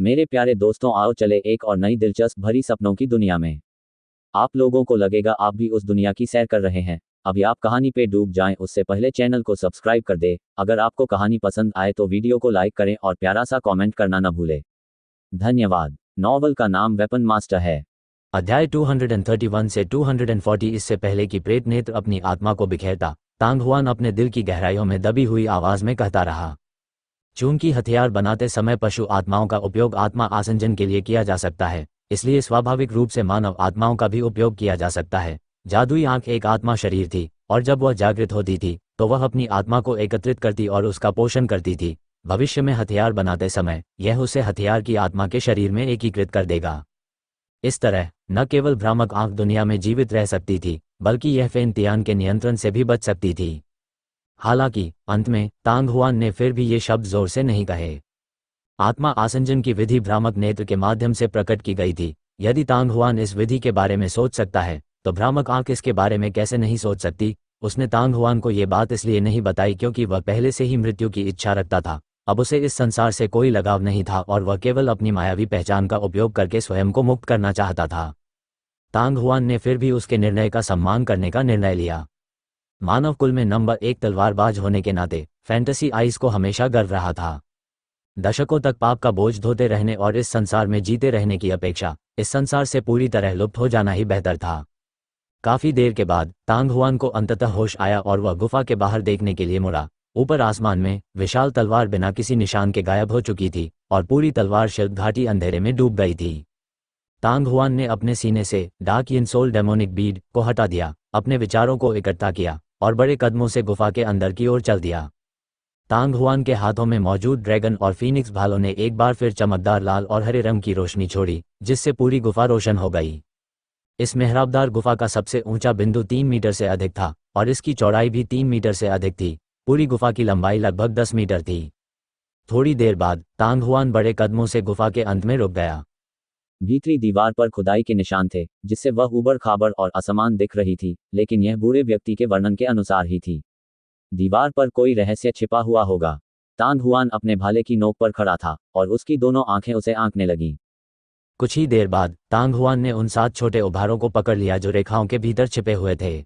मेरे प्यारे दोस्तों, आओ चले एक और नई दिलचस्प भरी सपनों की दुनिया में। आप लोगों को लगेगा आप भी उस दुनिया की सैर कर रहे हैं। अभी आप कहानी पे डूब जाएं उससे पहले चैनल को सब्सक्राइब कर दे। अगर आपको कहानी पसंद आए तो वीडियो को लाइक करें और प्यारा सा कमेंट करना न भूलें। धन्यवाद। नॉवल का नाम वेपन मास्टर है। अध्याय 231 से 240। इससे पहले कि प्रेत नेत्र अपनी आत्मा को बिखेरता, तांग हुआन अपने दिल की गहराइयों में दबी हुई आवाज में कहता रहा। चूंकि हथियार बनाते समय पशु आत्माओं का उपयोग आत्मा आसंजन के लिए किया जा सकता है, इसलिए स्वाभाविक रूप से मानव आत्माओं का भी उपयोग किया जा सकता है। जादुई आंख एक आत्मा शरीर थी, और जब वह जागृत होती थी तो वह अपनी आत्मा को एकत्रित करती और उसका पोषण करती थी। भविष्य में हथियार बनाते समय यह उसे हथियार की आत्मा के शरीर में एकीकृत कर देगा। इस तरह न केवल भ्रामक आंख दुनिया में जीवित रह सकती थी, बल्कि यह फेन तियान के नियंत्रण से भी बच सकती थी। हालांकि अंत में तांग हुआन ने फिर भी ये शब्द जोर से नहीं कहे। आत्मा आसंजन की विधि भ्रामक नेत्र के माध्यम से प्रकट की गई थी। यदि तांग हुआन इस विधि के बारे में सोच सकता है तो भ्रामक आंख इसके बारे में कैसे नहीं सोच सकती। उसने तांग हुआन को ये बात इसलिए नहीं बताई क्योंकि वह पहले से ही मृत्यु की इच्छा रखता था। अब उसे इस संसार से कोई लगाव नहीं था और वह केवल अपनी मायावी पहचान का उपयोग करके स्वयं को मुक्त करना चाहता था। तांग हुआन ने फिर भी उसके निर्णय का सम्मान करने का निर्णय लिया। मानव कुल में नंबर 1 तलवारबाज होने के नाते फैंटेसी आइस को हमेशा गर्व रहा था। दशकों तक पाप का बोझ ढोते रहने और इस संसार में जीते रहने की अपेक्षा इस संसार से पूरी तरह लुप्त हो जाना ही बेहतर था। काफी देर के बाद तांग हुआन को अंततः होश आया और वह गुफा के बाहर देखने के लिए मुड़ा। ऊपर आसमान में विशाल तलवार बिना किसी निशान के गायब हो चुकी थी और पूरी तलवार शिल्प घाटी अंधेरे में डूब गई थी। तांग हुआन ने अपने सीने से डार्क यिनसोल डेमोनिक बीड को हटा दिया, अपने विचारों को इकट्ठा किया और बड़े कदमों से गुफा के अंदर की ओर चल दिया। तांग हुआन के हाथों में मौजूद ड्रैगन और फीनिक्स भालों ने एक बार फिर चमकदार लाल और हरे रंग की रोशनी छोड़ी, जिससे पूरी गुफा रोशन हो गई। इस मेहराबदार गुफा का सबसे ऊंचा बिंदु 3 मीटर से अधिक था और इसकी चौड़ाई भी 3 मीटर से अधिक थी। पूरी गुफा की लंबाई लगभग 10 मीटर थी। थोड़ी देर बाद तांग हुआन बड़े कदमों से गुफा के अंत में रुक गया। भीतरी दीवार पर खुदाई के निशान थे जिससे वह उबड़ खाबड़ और असमान दिख रही थी, लेकिन यह बूढ़े व्यक्ति के वर्णन के अनुसार ही थी। दीवार पर कोई रहस्य छिपा हुआ होगा। तांग हुआन अपने भाले की नोक पर खड़ा था और उसकी दोनों आंखें उसे आंकने लगीं। कुछ ही देर बाद तांग हुआन ने उन 7 छोटे उभारों को पकड़ लिया जो रेखाओं के भीतर छिपे हुए थे।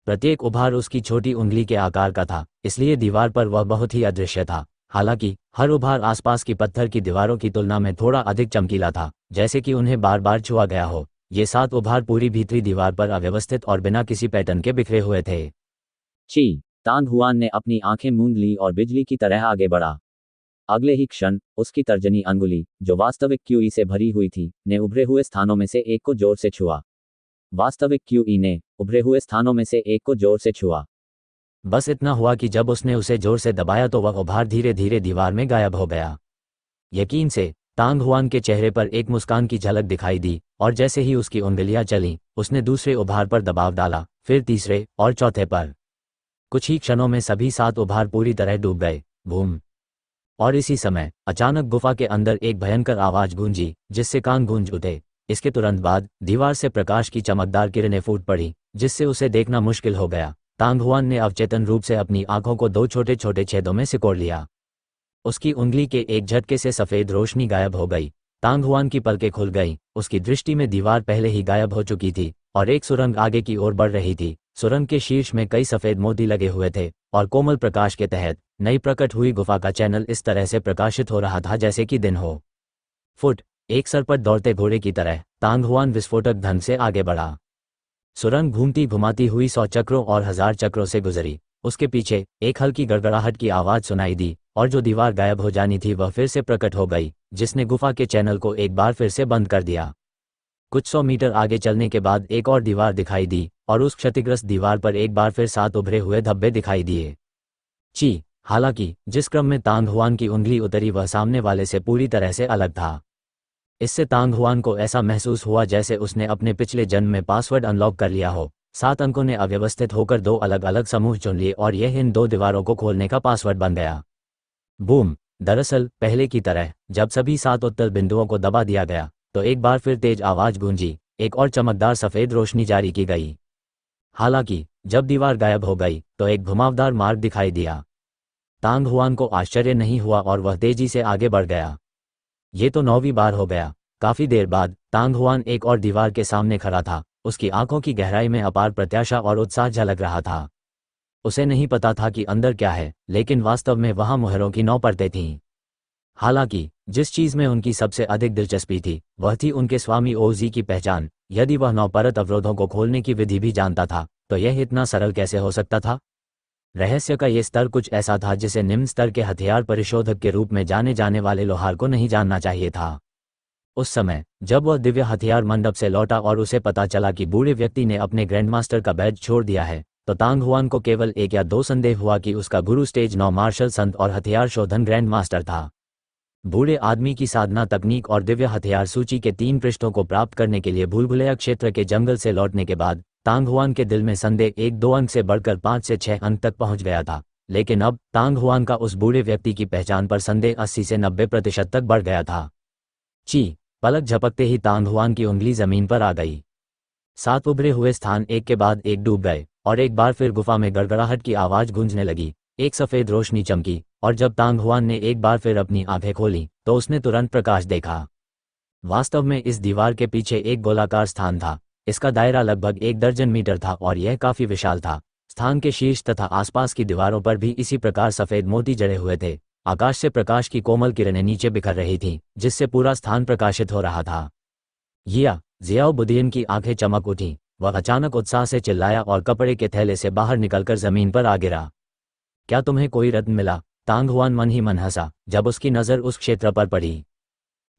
प्रत्येक उभार उसकी छोटी उंगली के आकार का था, इसलिए दीवार पर वह बहुत ही अदृश्य था। हालांकि हर उभार आसपास की पत्थर की दीवारों की तुलना में थोड़ा अधिक चमकीला था, जैसे कि उन्हें बार बार छुआ गया हो। ये 7 उभार पूरी भीतरी दीवार पर अव्यवस्थित और बिना किसी पैटर्न के बिखरे हुए थे। ची! तांग हुआन ने अपनी आंखें मूंद ली और बिजली की तरह आगे बढ़ा। अगले ही क्षण उसकी तर्जनी अंगुली, जो वास्तविक क्यूई से भरी हुई थी, ने उभरे हुए स्थानों में से एक को जोर से छुआ। वास्तविक क्यूई ने उभरे हुए स्थानों में से एक को जोर से छुआ। बस इतना हुआ कि जब उसने उसे जोर से दबाया तो वह उभार धीरे धीरे दीवार में गायब हो गया। यकीन से तांग हुआन के चेहरे पर एक मुस्कान की झलक दिखाई दी और जैसे ही उसकी उंगलियां चलीं, उसने दूसरे उभार पर दबाव डाला, फिर तीसरे और चौथे पर। कुछ ही क्षणों में सभी 7 उभार पूरी तरह डूब गए। बूम! और इसी समय अचानक गुफा के अंदर एक भयंकर आवाज गूंजी, जिससे कान गूंज उठे। इसके तुरंत बाद दीवार से प्रकाश की चमकदार किरणें फूट पड़ी, जिससे उसे देखना मुश्किल हो गया। तांग हुआन ने अवचेतन रूप से अपनी आंखों को 2 छोटे छोटे छेदों में सिकोड़ लिया। उसकी उंगली के एक झटके से सफेद रोशनी गायब हो गई। तांग हुआन की पलकें खुल गईं। उसकी दृष्टि में दीवार पहले ही गायब हो चुकी थी और एक सुरंग आगे की ओर बढ़ रही थी। सुरंग के शीर्ष में कई सफेद मोती लगे हुए थे और कोमल प्रकाश के तहत नई प्रकट हुई गुफा का चैनल इस तरह से प्रकाशित हो रहा था जैसे कि दिन हो। फुट! एक सर पर दौड़ते घोड़े की तरह तांग हुआन विस्फोटक ढंग से आगे बढ़ा। सुरंग घूमती घुमाती हुई 100 चक्रों और 1000 चक्रों से गुजरी। उसके पीछे एक हल्की गड़गड़ाहट की आवाज सुनाई दी और जो दीवार गायब हो जानी थी वह फिर से प्रकट हो गई, जिसने गुफा के चैनल को एक बार फिर से बंद कर दिया। कुछ 100 मीटर आगे चलने के बाद एक और दीवार दिखाई दी और उस क्षतिग्रस्त दीवार पर एक बार फिर 7 उभरे हुए धब्बे दिखाई दिए। ची! हालांकि जिस क्रम में तांग हुआन की उंगली उतरी वह सामने वाले से पूरी तरह से अलग था। इससे तांग हुआन को ऐसा महसूस हुआ जैसे उसने अपने पिछले जन्म में पासवर्ड अनलॉक कर लिया हो। 7 अंकों ने अव्यवस्थित होकर 2 अलग अलग समूह चुन लिए और यह इन 2 दीवारों को खोलने का पासवर्ड बन गया। बूम! दरअसल पहले की तरह जब सभी 7 उत्तल बिंदुओं को दबा दिया गया तो एक बार फिर तेज आवाज गूंजी, एक और चमकदार सफेद रोशनी जारी की गई। हालांकि जब दीवार गायब हो गई तो एक घुमावदार मार्ग दिखाई दिया। तांग हुआन को आश्चर्य नहीं हुआ और वह तेजी से आगे बढ़ गया। ये तो 9वीं बार हो गया। काफी देर बाद तांग हुआन एक और दीवार के सामने खड़ा था। उसकी आंखों की गहराई में अपार प्रत्याशा और उत्साह झलक रहा था। उसे नहीं पता था कि अंदर क्या है, लेकिन वास्तव में वहां मुहरों की 9 परतें थीं। हालांकि जिस चीज में उनकी सबसे अधिक दिलचस्पी थी वह थी उनके स्वामी ओजी की पहचान। यदि वह 9 परत अवरोधों को खोलने की विधि भी जानता था तो यह इतना सरल कैसे हो सकता था? रहस्य का यह स्तर कुछ ऐसा था जिसे निम्न स्तर के हथियार परिशोधक के रूप में जाने जाने वाले लोहार को नहीं जानना चाहिए था। उस समय जब वह दिव्य हथियार मंडप से लौटा और उसे पता चला कि बूढ़े व्यक्ति ने अपने ग्रैंडमास्टर का बैज छोड़ दिया है, तो तांग हुआन को केवल 1 या 2 संदेह हुआ कि उसका गुरु स्टेज 9 मार्शल संत और हथियार शोधन ग्रैंड मास्टर था। बूढ़े आदमी की साधना तकनीक और दिव्य हथियार सूची के 3 पृष्ठों को प्राप्त करने के लिए भूलभुलैया क्षेत्र के जंगल से लौटने के बाद तांग हुआन के दिल में संदेह 1-2 अंक से बढ़कर 5 से 6 अंक तक पहुंच गया था। लेकिन अब तांग हुआन का उस बूढ़े व्यक्ति की पहचान पर संदेह 80 से 90% तक बढ़ गया था। ची पलक झपकते ही तांग हुआन की उंगली जमीन पर आ गई। 7 उभरे हुए स्थान एक के बाद एक डूब गए और एक बार फिर गुफा में गड़गड़ाहट की आवाज गूंजने लगी। एक सफेद रोशनी चमकी और जब तांग हुआन ने एक बार फिर अपनी आंखें खोली तो उसने तुरंत प्रकाश देखा। वास्तव में इस दीवार के पीछे एक गोलाकार स्थान था। इसका दायरा लगभग 1 दर्जन मीटर था और यह काफी विशाल था। स्थान के शीर्ष तथा आसपास की दीवारों पर भी इसी प्रकार सफेद मोती जड़े हुए थे। आकाश से प्रकाश की कोमल किरणें नीचे बिखर रही थीं, जिससे पूरा स्थान प्रकाशित हो रहा था। ज़ियाउद्दीन की आंखें चमक उठीं। वह अचानक उत्साह से चिल्लाया और कपड़े के थैले से बाहर निकलकर जमीन पर आ गिरा। क्या तुम्हें कोई रत्न मिला? तांग हुआन मन ही मन हंसा जब उसकी नज़र उस क्षेत्र पर पड़ी।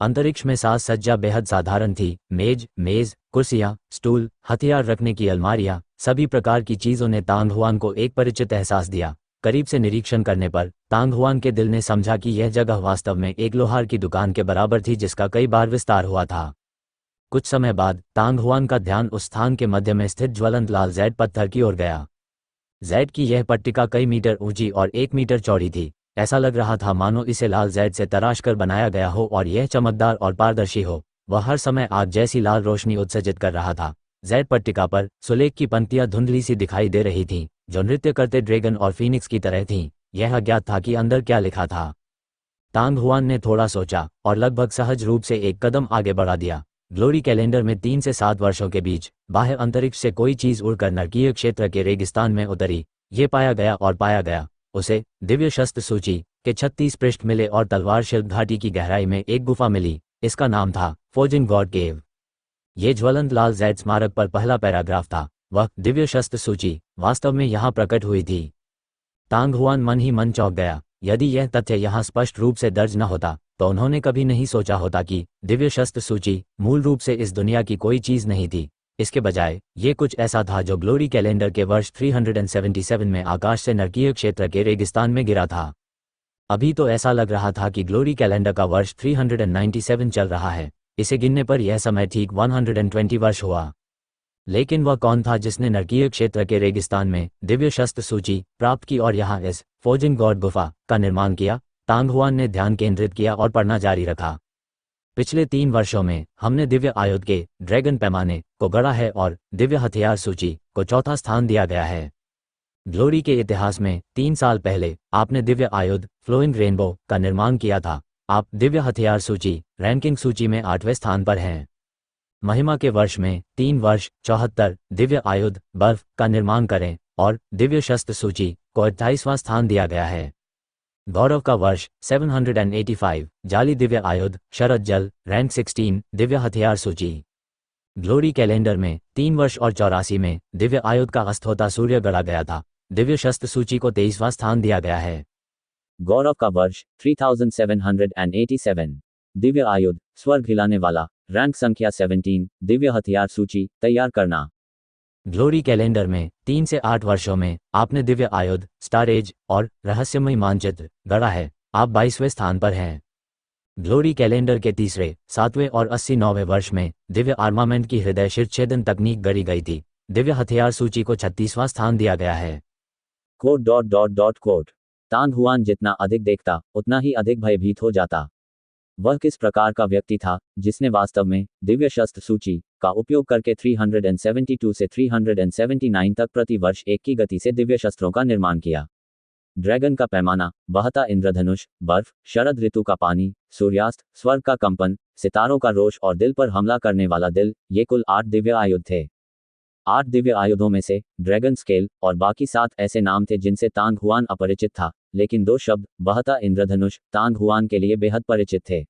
अंतरिक्ष में साज सज्जा बेहद साधारण थी। मेज, कुर्सियां, स्टूल, हथियार रखने की अलमारियां, सभी प्रकार की चीजों ने तांग हुआन को एक परिचित एहसास दिया। करीब से निरीक्षण करने पर तांग हुआन के दिल ने समझा कि यह जगह वास्तव में एक लोहार की दुकान के बराबर थी जिसका कई बार विस्तार हुआ था। कुछ समय बाद तांग हुआन का ध्यान उस स्थान के मध्य में स्थित ज्वलंत लाल जैड पत्थर की ओर गया। जैड की यह पट्टिका कई मीटर ऊंची और 1 मीटर चौड़ी थी। ऐसा लग रहा था मानो इसे लाल जैड से तराश कर बनाया गया हो और यह चमकदार और पारदर्शी हो। वह हर समय आग जैसी लाल रोशनी उत्सर्जित कर रहा था। जैड पट्टिका पर सुलेख की पंक्तियां धुंधली सी दिखाई दे रही थीं, जो नृत्य करते ड्रैगन और फीनिक्स की तरह थीं। यह अज्ञात था कि अंदर क्या लिखा था। तांग हुआन ने थोड़ा सोचा और लगभग सहज रूप से एक कदम आगे बढ़ा दिया। ग्लोरी कैलेंडर में 3 से 7 वर्षों के बीच बाह्य अंतरिक्ष से कोई चीज उड़कर नरकीय क्षेत्र के रेगिस्तान में उतरी। ये पाया गया उसे दिव्य शस्त्र सूची के 36 पृष्ठ मिले और तलवार शिल्प घाटी की गहराई में एक गुफा मिली। इसका नाम था फोर्जिंग गॉड केव। ये ज्वलंत लाल जैड स्मारक पर पहला पैराग्राफ था। वह दिव्य शस्त्र सूची वास्तव में यहाँ प्रकट हुई थी। तांग हुआन मन ही मन चौंक गया। यदि यह तथ्य यहाँ स्पष्ट रूप से दर्ज न होता तो उन्होंने कभी नहीं सोचा होता कि दिव्य शस्त्र सूची मूल रूप से इस दुनिया की कोई चीज नहीं थी। इसके बजाय ये कुछ ऐसा था जो ग्लोरी कैलेंडर के वर्ष 377 में आकाश से नरकीय क्षेत्र के रेगिस्तान में गिरा था। अभी तो ऐसा लग रहा था कि ग्लोरी कैलेंडर का वर्ष 397 चल रहा है। इसे गिनने पर यह समय ठीक 120 वर्ष हुआ। लेकिन वह कौन था जिसने नरकीय क्षेत्र के रेगिस्तान में दिव्य शस्त्र सूची प्राप्त की और यहाँ इस फोर्जिंग गॉड गुफा का निर्माण किया? तांग हुआन ने ध्यान केंद्रित किया और पढ़ना जारी रखा। पिछले 3 वर्षों में हमने दिव्य आयुध के ड्रैगन पैमाने को गढ़ा है और दिव्य हथियार सूची को 4था स्थान दिया गया है। ग्लोरी के इतिहास में 3 साल पहले आपने दिव्य आयुध फ्लोइंग रेनबो का निर्माण किया था। आप दिव्य हथियार सूची रैंकिंग सूची में 8वें स्थान पर हैं। महिमा के वर्ष में 3 वर्ष 74 दिव्य आयुध बर्फ का निर्माण करें और दिव्य शस्त्र सूची को 28वां स्थान दिया गया है। गौरव का वर्ष 785 जाली दिव्य आयुध शरद जल रैंक 16 दिव्य हथियार सूची। ग्लोरी कैलेंडर में 3 वर्ष और 84 में दिव्य आयुध का अस्त होता सूर्य गढ़ा गया था। दिव्य शस्त्र सूची को 23वां स्थान दिया गया है। गौरव का वर्ष 3787 दिव्य आयुध स्वर्ग हिलाने वाला रैंक संख्या 17 दिव्य हथियार सूची तैयार करना। ग्लोरी कैलेंडर में 3 से 8 वर्षों में आपने दिव्य आयुध स्टार एज और रहस्यमय मानचित्र गढ़ा है। आप 22वें स्थान पर हैं। ग्लोरी कैलेंडर के तीसरे 7वें और 89वें वर्ष में दिव्य आर्मामेंट की हृदय शिरच्छेदन तकनीक गढ़ी गई थी। दिव्य हथियार सूची को 36वां स्थान दिया गया है। कोट तांग हुआन जितना अधिक देखता उतना ही अधिक भयभीत हो जाता। वह किस प्रकार का व्यक्ति था जिसने वास्तव में दिव्य शस्त्र सूची का उपयोग करके 372 से 379 तक प्रति वर्ष 1 की गति से दिव्य शस्त्रों का निर्माण किया? ड्रैगन का पैमाना, बहता इंद्रधनुष, बर्फ, शरद ऋतु का पानी, सूर्यास्त, स्वर्ग का कंपन, सितारों का रोष और दिल पर हमला करने वाला दिल, ये कुल 8 दिव्य आयुध थे। 8 दिव्य आयुधों में से ड्रैगन स्केल और बाकी 7 ऐसे नाम थे जिनसे तांग हुआन अपरिचित था, लेकिन 2 शब्द बहता इंद्रधनुष तांग हुआन के लिए बेहद परिचित थे।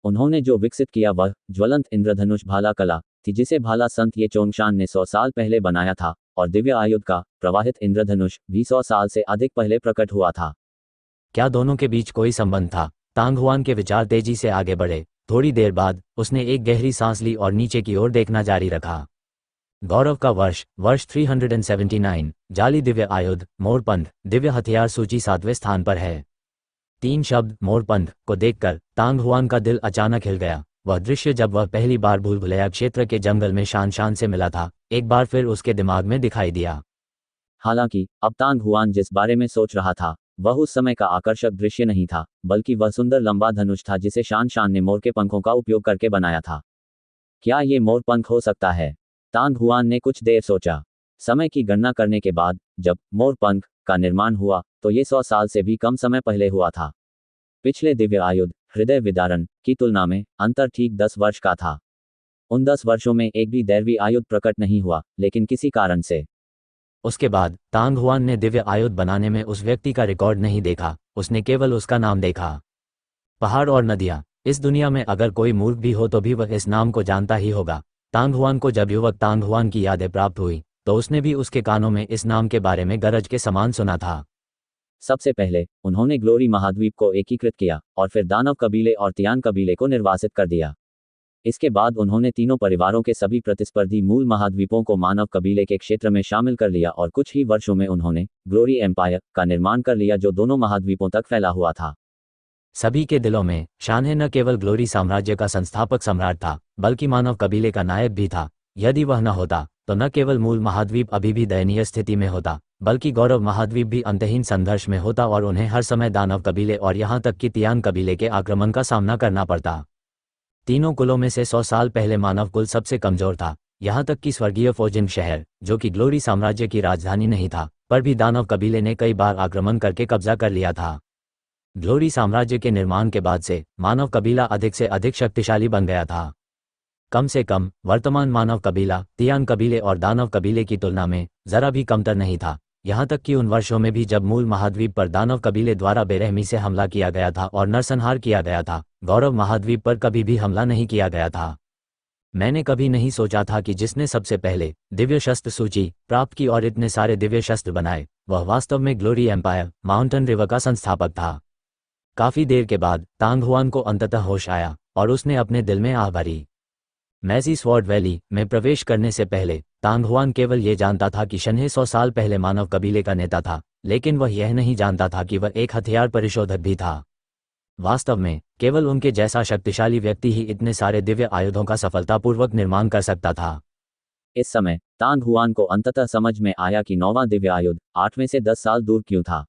उन्होंने जो विकसित किया वह ज्वलंत इंद्रधनुष भाला कला थी, जिसे भाला संत ये चोंगशान ने 100 साल पहले बनाया था, और दिव्य आयुध का प्रवाहित इंद्रधनुष भी 100 साल से अधिक पहले प्रकट हुआ था। क्या दोनों के बीच कोई संबंध था? तांग हुआन के विचार तेजी से आगे बढ़े। थोड़ी देर बाद उसने एक गहरी सांस ली और नीचे की ओर देखना जारी रखा। गौरव का वर्ष 379, जाली दिव्य आयुध मोरपंख दिव्य हथियार सूची 7वें स्थान पर है। 3 शब्द मोरपंख को देखकर तांग हुआन का दिल अचानक हिल गया। वह दृश्य जब वह पहली बार भूल भुलैया क्षेत्र के जंगल में शान से मिला था, एक बार फिर उसके दिमाग में दिखाई दिया। हालांकि अब तांग हुआन जिस बारे में सोच रहा था वह उस समय का आकर्षक दृश्य नहीं था, बल्कि वह सुंदर लंबा धनुष था जिसे शान ने मोर के पंखों का उपयोग करके बनाया था। क्या ये मोर पंख हो सकता है? तांग हुआन ने कुछ देर सोचा। समय की गणना करने के बाद जब मोर पंख का निर्माण हुआ तो ये 100 साल से भी कम समय पहले हुआ था। पिछले दिव्य आयुध हृदय विदारण की तुलना में अंतर ठीक 10 वर्ष का था। उन 10 वर्षों में एक भी दैवी आयुध प्रकट नहीं हुआ, लेकिन किसी कारण से। उसके बाद तांग हुआन ने दिव्य आयुध बनाने में उस व्यक्ति का रिकॉर्ड नहीं देखा, उसने केवल उसका नाम देखा। पहाड़ और नदियां, इस दुनिया में अगर कोई मूर्ख भी हो तो भी वह इस नाम को जानता ही होगा। तांग हुआन को जब युवक तांग हुआन की यादें प्राप्त हुई तो उसने भी उसके कानों में इस नाम के बारे में गरज के समान सुना था। सबसे पहले उन्होंने ग्लोरी महाद्वीप को एकीकृत किया और फिर दानव कबीले और तियान कबीले को निर्वासित कर दिया। इसके बाद उन्होंने तीनों परिवारों के सभी प्रतिस्पर्धी मूल महाद्वीपों को मानव कबीले के क्षेत्र में शामिल कर लिया और कुछ ही वर्षों में उन्होंने ग्लोरी एम्पायर का निर्माण कर लिया जो दोनों महाद्वीपों तक फैला हुआ था। सभी के दिलों में शान न केवल ग्लोरी साम्राज्य का संस्थापक सम्राट था, बल्कि मानव कबीले का नायक भी था। यदि वह न होता तो न केवल मूल महाद्वीप अभी भी दयनीय स्थिति में होता, बल्कि गौरव महाद्वीप भी अंतहीन संघर्ष में होता और उन्हें हर समय दानव कबीले और यहाँ तक कि तियान कबीले के आक्रमण का सामना करना पड़ता। तीनों कुलों में से 100 साल पहले मानव कुल सबसे कमजोर था, यहाँ तक कि स्वर्गीय फोजिंग शहर, जो कि ग्लोरी साम्राज्य की राजधानी नहीं था, पर भी दानव कबीले ने कई बार आक्रमण करके कब्जा कर लिया था। ग्लोरी साम्राज्य के निर्माण के बाद से मानव कबीला अधिक से अधिक शक्तिशाली बन गया था। कम से कम वर्तमान मानव कबीला तियान कबीले और दानव कबीले की तुलना में जरा भी कमतर नहीं था, यहाँ तक कि उन वर्षों में भी जब मूल महाद्वीप पर दानव कबीले द्वारा बेरहमी से हमला किया गया था और नरसंहार किया गया था, गौरव महाद्वीप पर कभी भी हमला नहीं किया गया था। मैंने कभी नहीं सोचा था कि जिसने सबसे पहले दिव्य शस्त्र सूची प्राप्त की और इतने सारे दिव्य शस्त्र बनाए, वह वास्तव में ग्लोरी एम्पायर माउंटेन रिवर का संस्थापक था। काफी देर के बाद तांग हुआन को अंततः होश आया और उसने अपने दिल में आह भरी। मैजी स्वॉर्ड वैली में प्रवेश करने से पहले तांग हुआन केवल ये जानता था कि शन्हे 100 साल पहले मानव कबीले का नेता था, लेकिन वह यह नहीं जानता था कि वह एक हथियार परिशोधक भी था। वास्तव में केवल उनके जैसा शक्तिशाली व्यक्ति ही इतने सारे दिव्य आयुधों का सफलतापूर्वक निर्माण कर सकता था। इस समय तांग हुआन को अंततः समझ में आया कि 9वां दिव्य आयुध 8 में से 10 साल दूर क्यों था।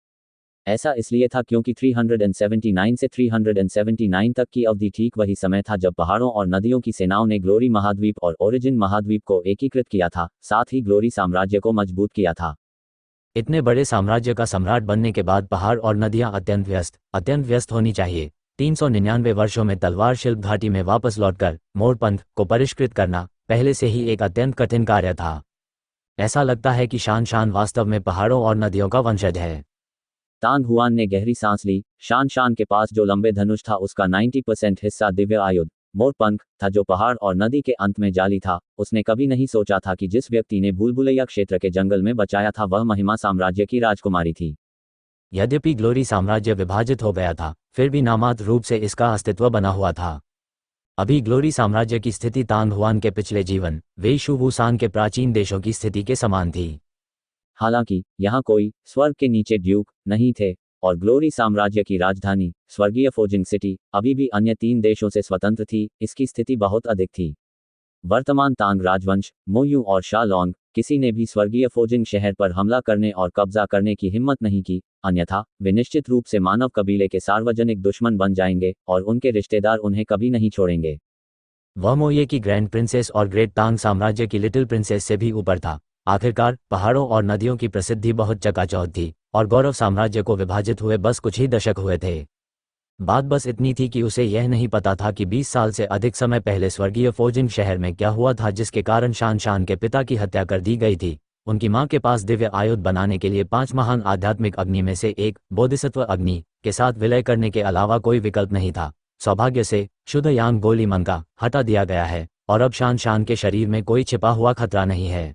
ऐसा इसलिए था क्योंकि 379 से 379 तक की अवधि ठीक वही समय था जब पहाड़ों और नदियों की सेनाओं ने ग्लोरी महाद्वीप और ओरिजिन महाद्वीप को एकीकृत किया था, साथ ही ग्लोरी साम्राज्य को मजबूत किया था। इतने बड़े साम्राज्य का सम्राट बनने के बाद पहाड़ और नदियां अत्यंत व्यस्त होनी चाहिए। 399 वर्षों में तलवार शिल्प घाटी में वापस लौटकर मोरपंख को परिष्कृत करना पहले से ही एक अत्यंत कठिन कार्य था। ऐसा लगता है कि शान वास्तव में पहाड़ों और नदियों का वंशज है। तांग हुआन ने गहरी सांस ली। शान के पास जो लंबे धनुष था उसका 90% हिस्सा दिव्य आयुध मोरपंख था जो पहाड़ और नदी के अंत में जाली था। उसने कभी नहीं सोचा था कि जिस व्यक्ति ने भूल भुलैया क्षेत्र के जंगल में बचाया था वह महिमा साम्राज्य की राजकुमारी थी। यद्यपि ग्लोरी साम्राज्य विभाजित हो गया था, फिर भी नामात्र रूप से इसका अस्तित्व बना हुआ था। अभी ग्लोरी साम्राज्य की स्थिति तांग हुआन के पिछले जीवन वेई शू वुसान के प्राचीन देशों की स्थिति के समान थी। हालांकि यहाँ कोई स्वर्ग के नीचे ड्यूक नहीं थे और ग्लोरी साम्राज्य की राजधानी स्वर्गीय फोजिंग सिटी अभी भी अन्य 3 देशों से स्वतंत्र थी। इसकी स्थिति बहुत अधिक थी। वर्तमान तांग राजवंश मोयू और शालोंग किसी ने भी स्वर्गीय फोजिंग शहर पर हमला करने और कब्जा करने की हिम्मत नहीं की, अन्यथा वे निश्चित रूप से मानव कबीले के सार्वजनिक दुश्मन बन जाएंगे और उनके रिश्तेदार उन्हें कभी नहीं छोड़ेंगे। वह मोये की ग्रैंड प्रिंसेस और ग्रेट तांग साम्राज्य की लिटिल प्रिंसेस से भी ऊपर था। आखिरकार पहाड़ों और नदियों की प्रसिद्धि बहुत चकाचौंध थी और गौरव साम्राज्य को विभाजित हुए बस कुछ ही दशक हुए थे। बात बस इतनी थी कि उसे यह नहीं पता था कि 20 साल से अधिक समय पहले स्वर्गीय फोजिंग शहर में क्या हुआ था, जिसके कारण शान के पिता की हत्या कर दी गई थी। उनकी मां के पास दिव्य आयुध बनाने के लिए 5 महान आध्यात्मिक अग्नि में से एक बोधिसत्व अग्नि के साथ विलय करने के अलावा कोई विकल्प नहीं था। सौभाग्य से शुद्ध यांग गोली मन का हटा दिया गया है और अब शान के शरीर में कोई छिपा हुआ खतरा नहीं है।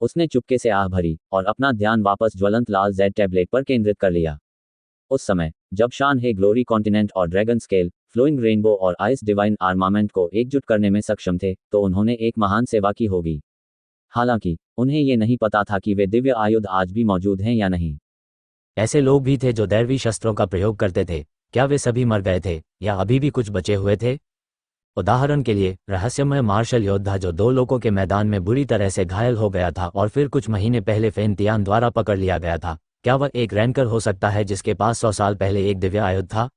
उसने चुपके से आह भरी और अपना ध्यान वापस ज्वलंत लाल जेड टैबलेट पर केंद्रित कर लिया। उस समय जब शान हे ग्लोरी कॉन्टिनेंट और ड्रैगन स्केल, फ्लोइंग रेनबो और आइस डिवाइन आर्मामेंट को एकजुट करने में सक्षम थे, तो उन्होंने एक महान सेवा की होगी। हालांकि उन्हें ये नहीं पता था कि वे दिव्य आयुध आज भी मौजूद हैं या नहीं। ऐसे लोग भी थे जो दैवी शस्त्रों का प्रयोग करते थे। क्या वे सभी मर गए थे या अभी भी कुछ बचे हुए थे? उदाहरण के लिए रहस्यमय मार्शल योद्धा जो 2 लोगों के मैदान में बुरी तरह से घायल हो गया था और फिर कुछ महीने पहले फेनतियान द्वारा पकड़ लिया गया था, क्या वह एक रैनकर हो सकता है जिसके पास 100 साल पहले एक दिव्य आयुध था?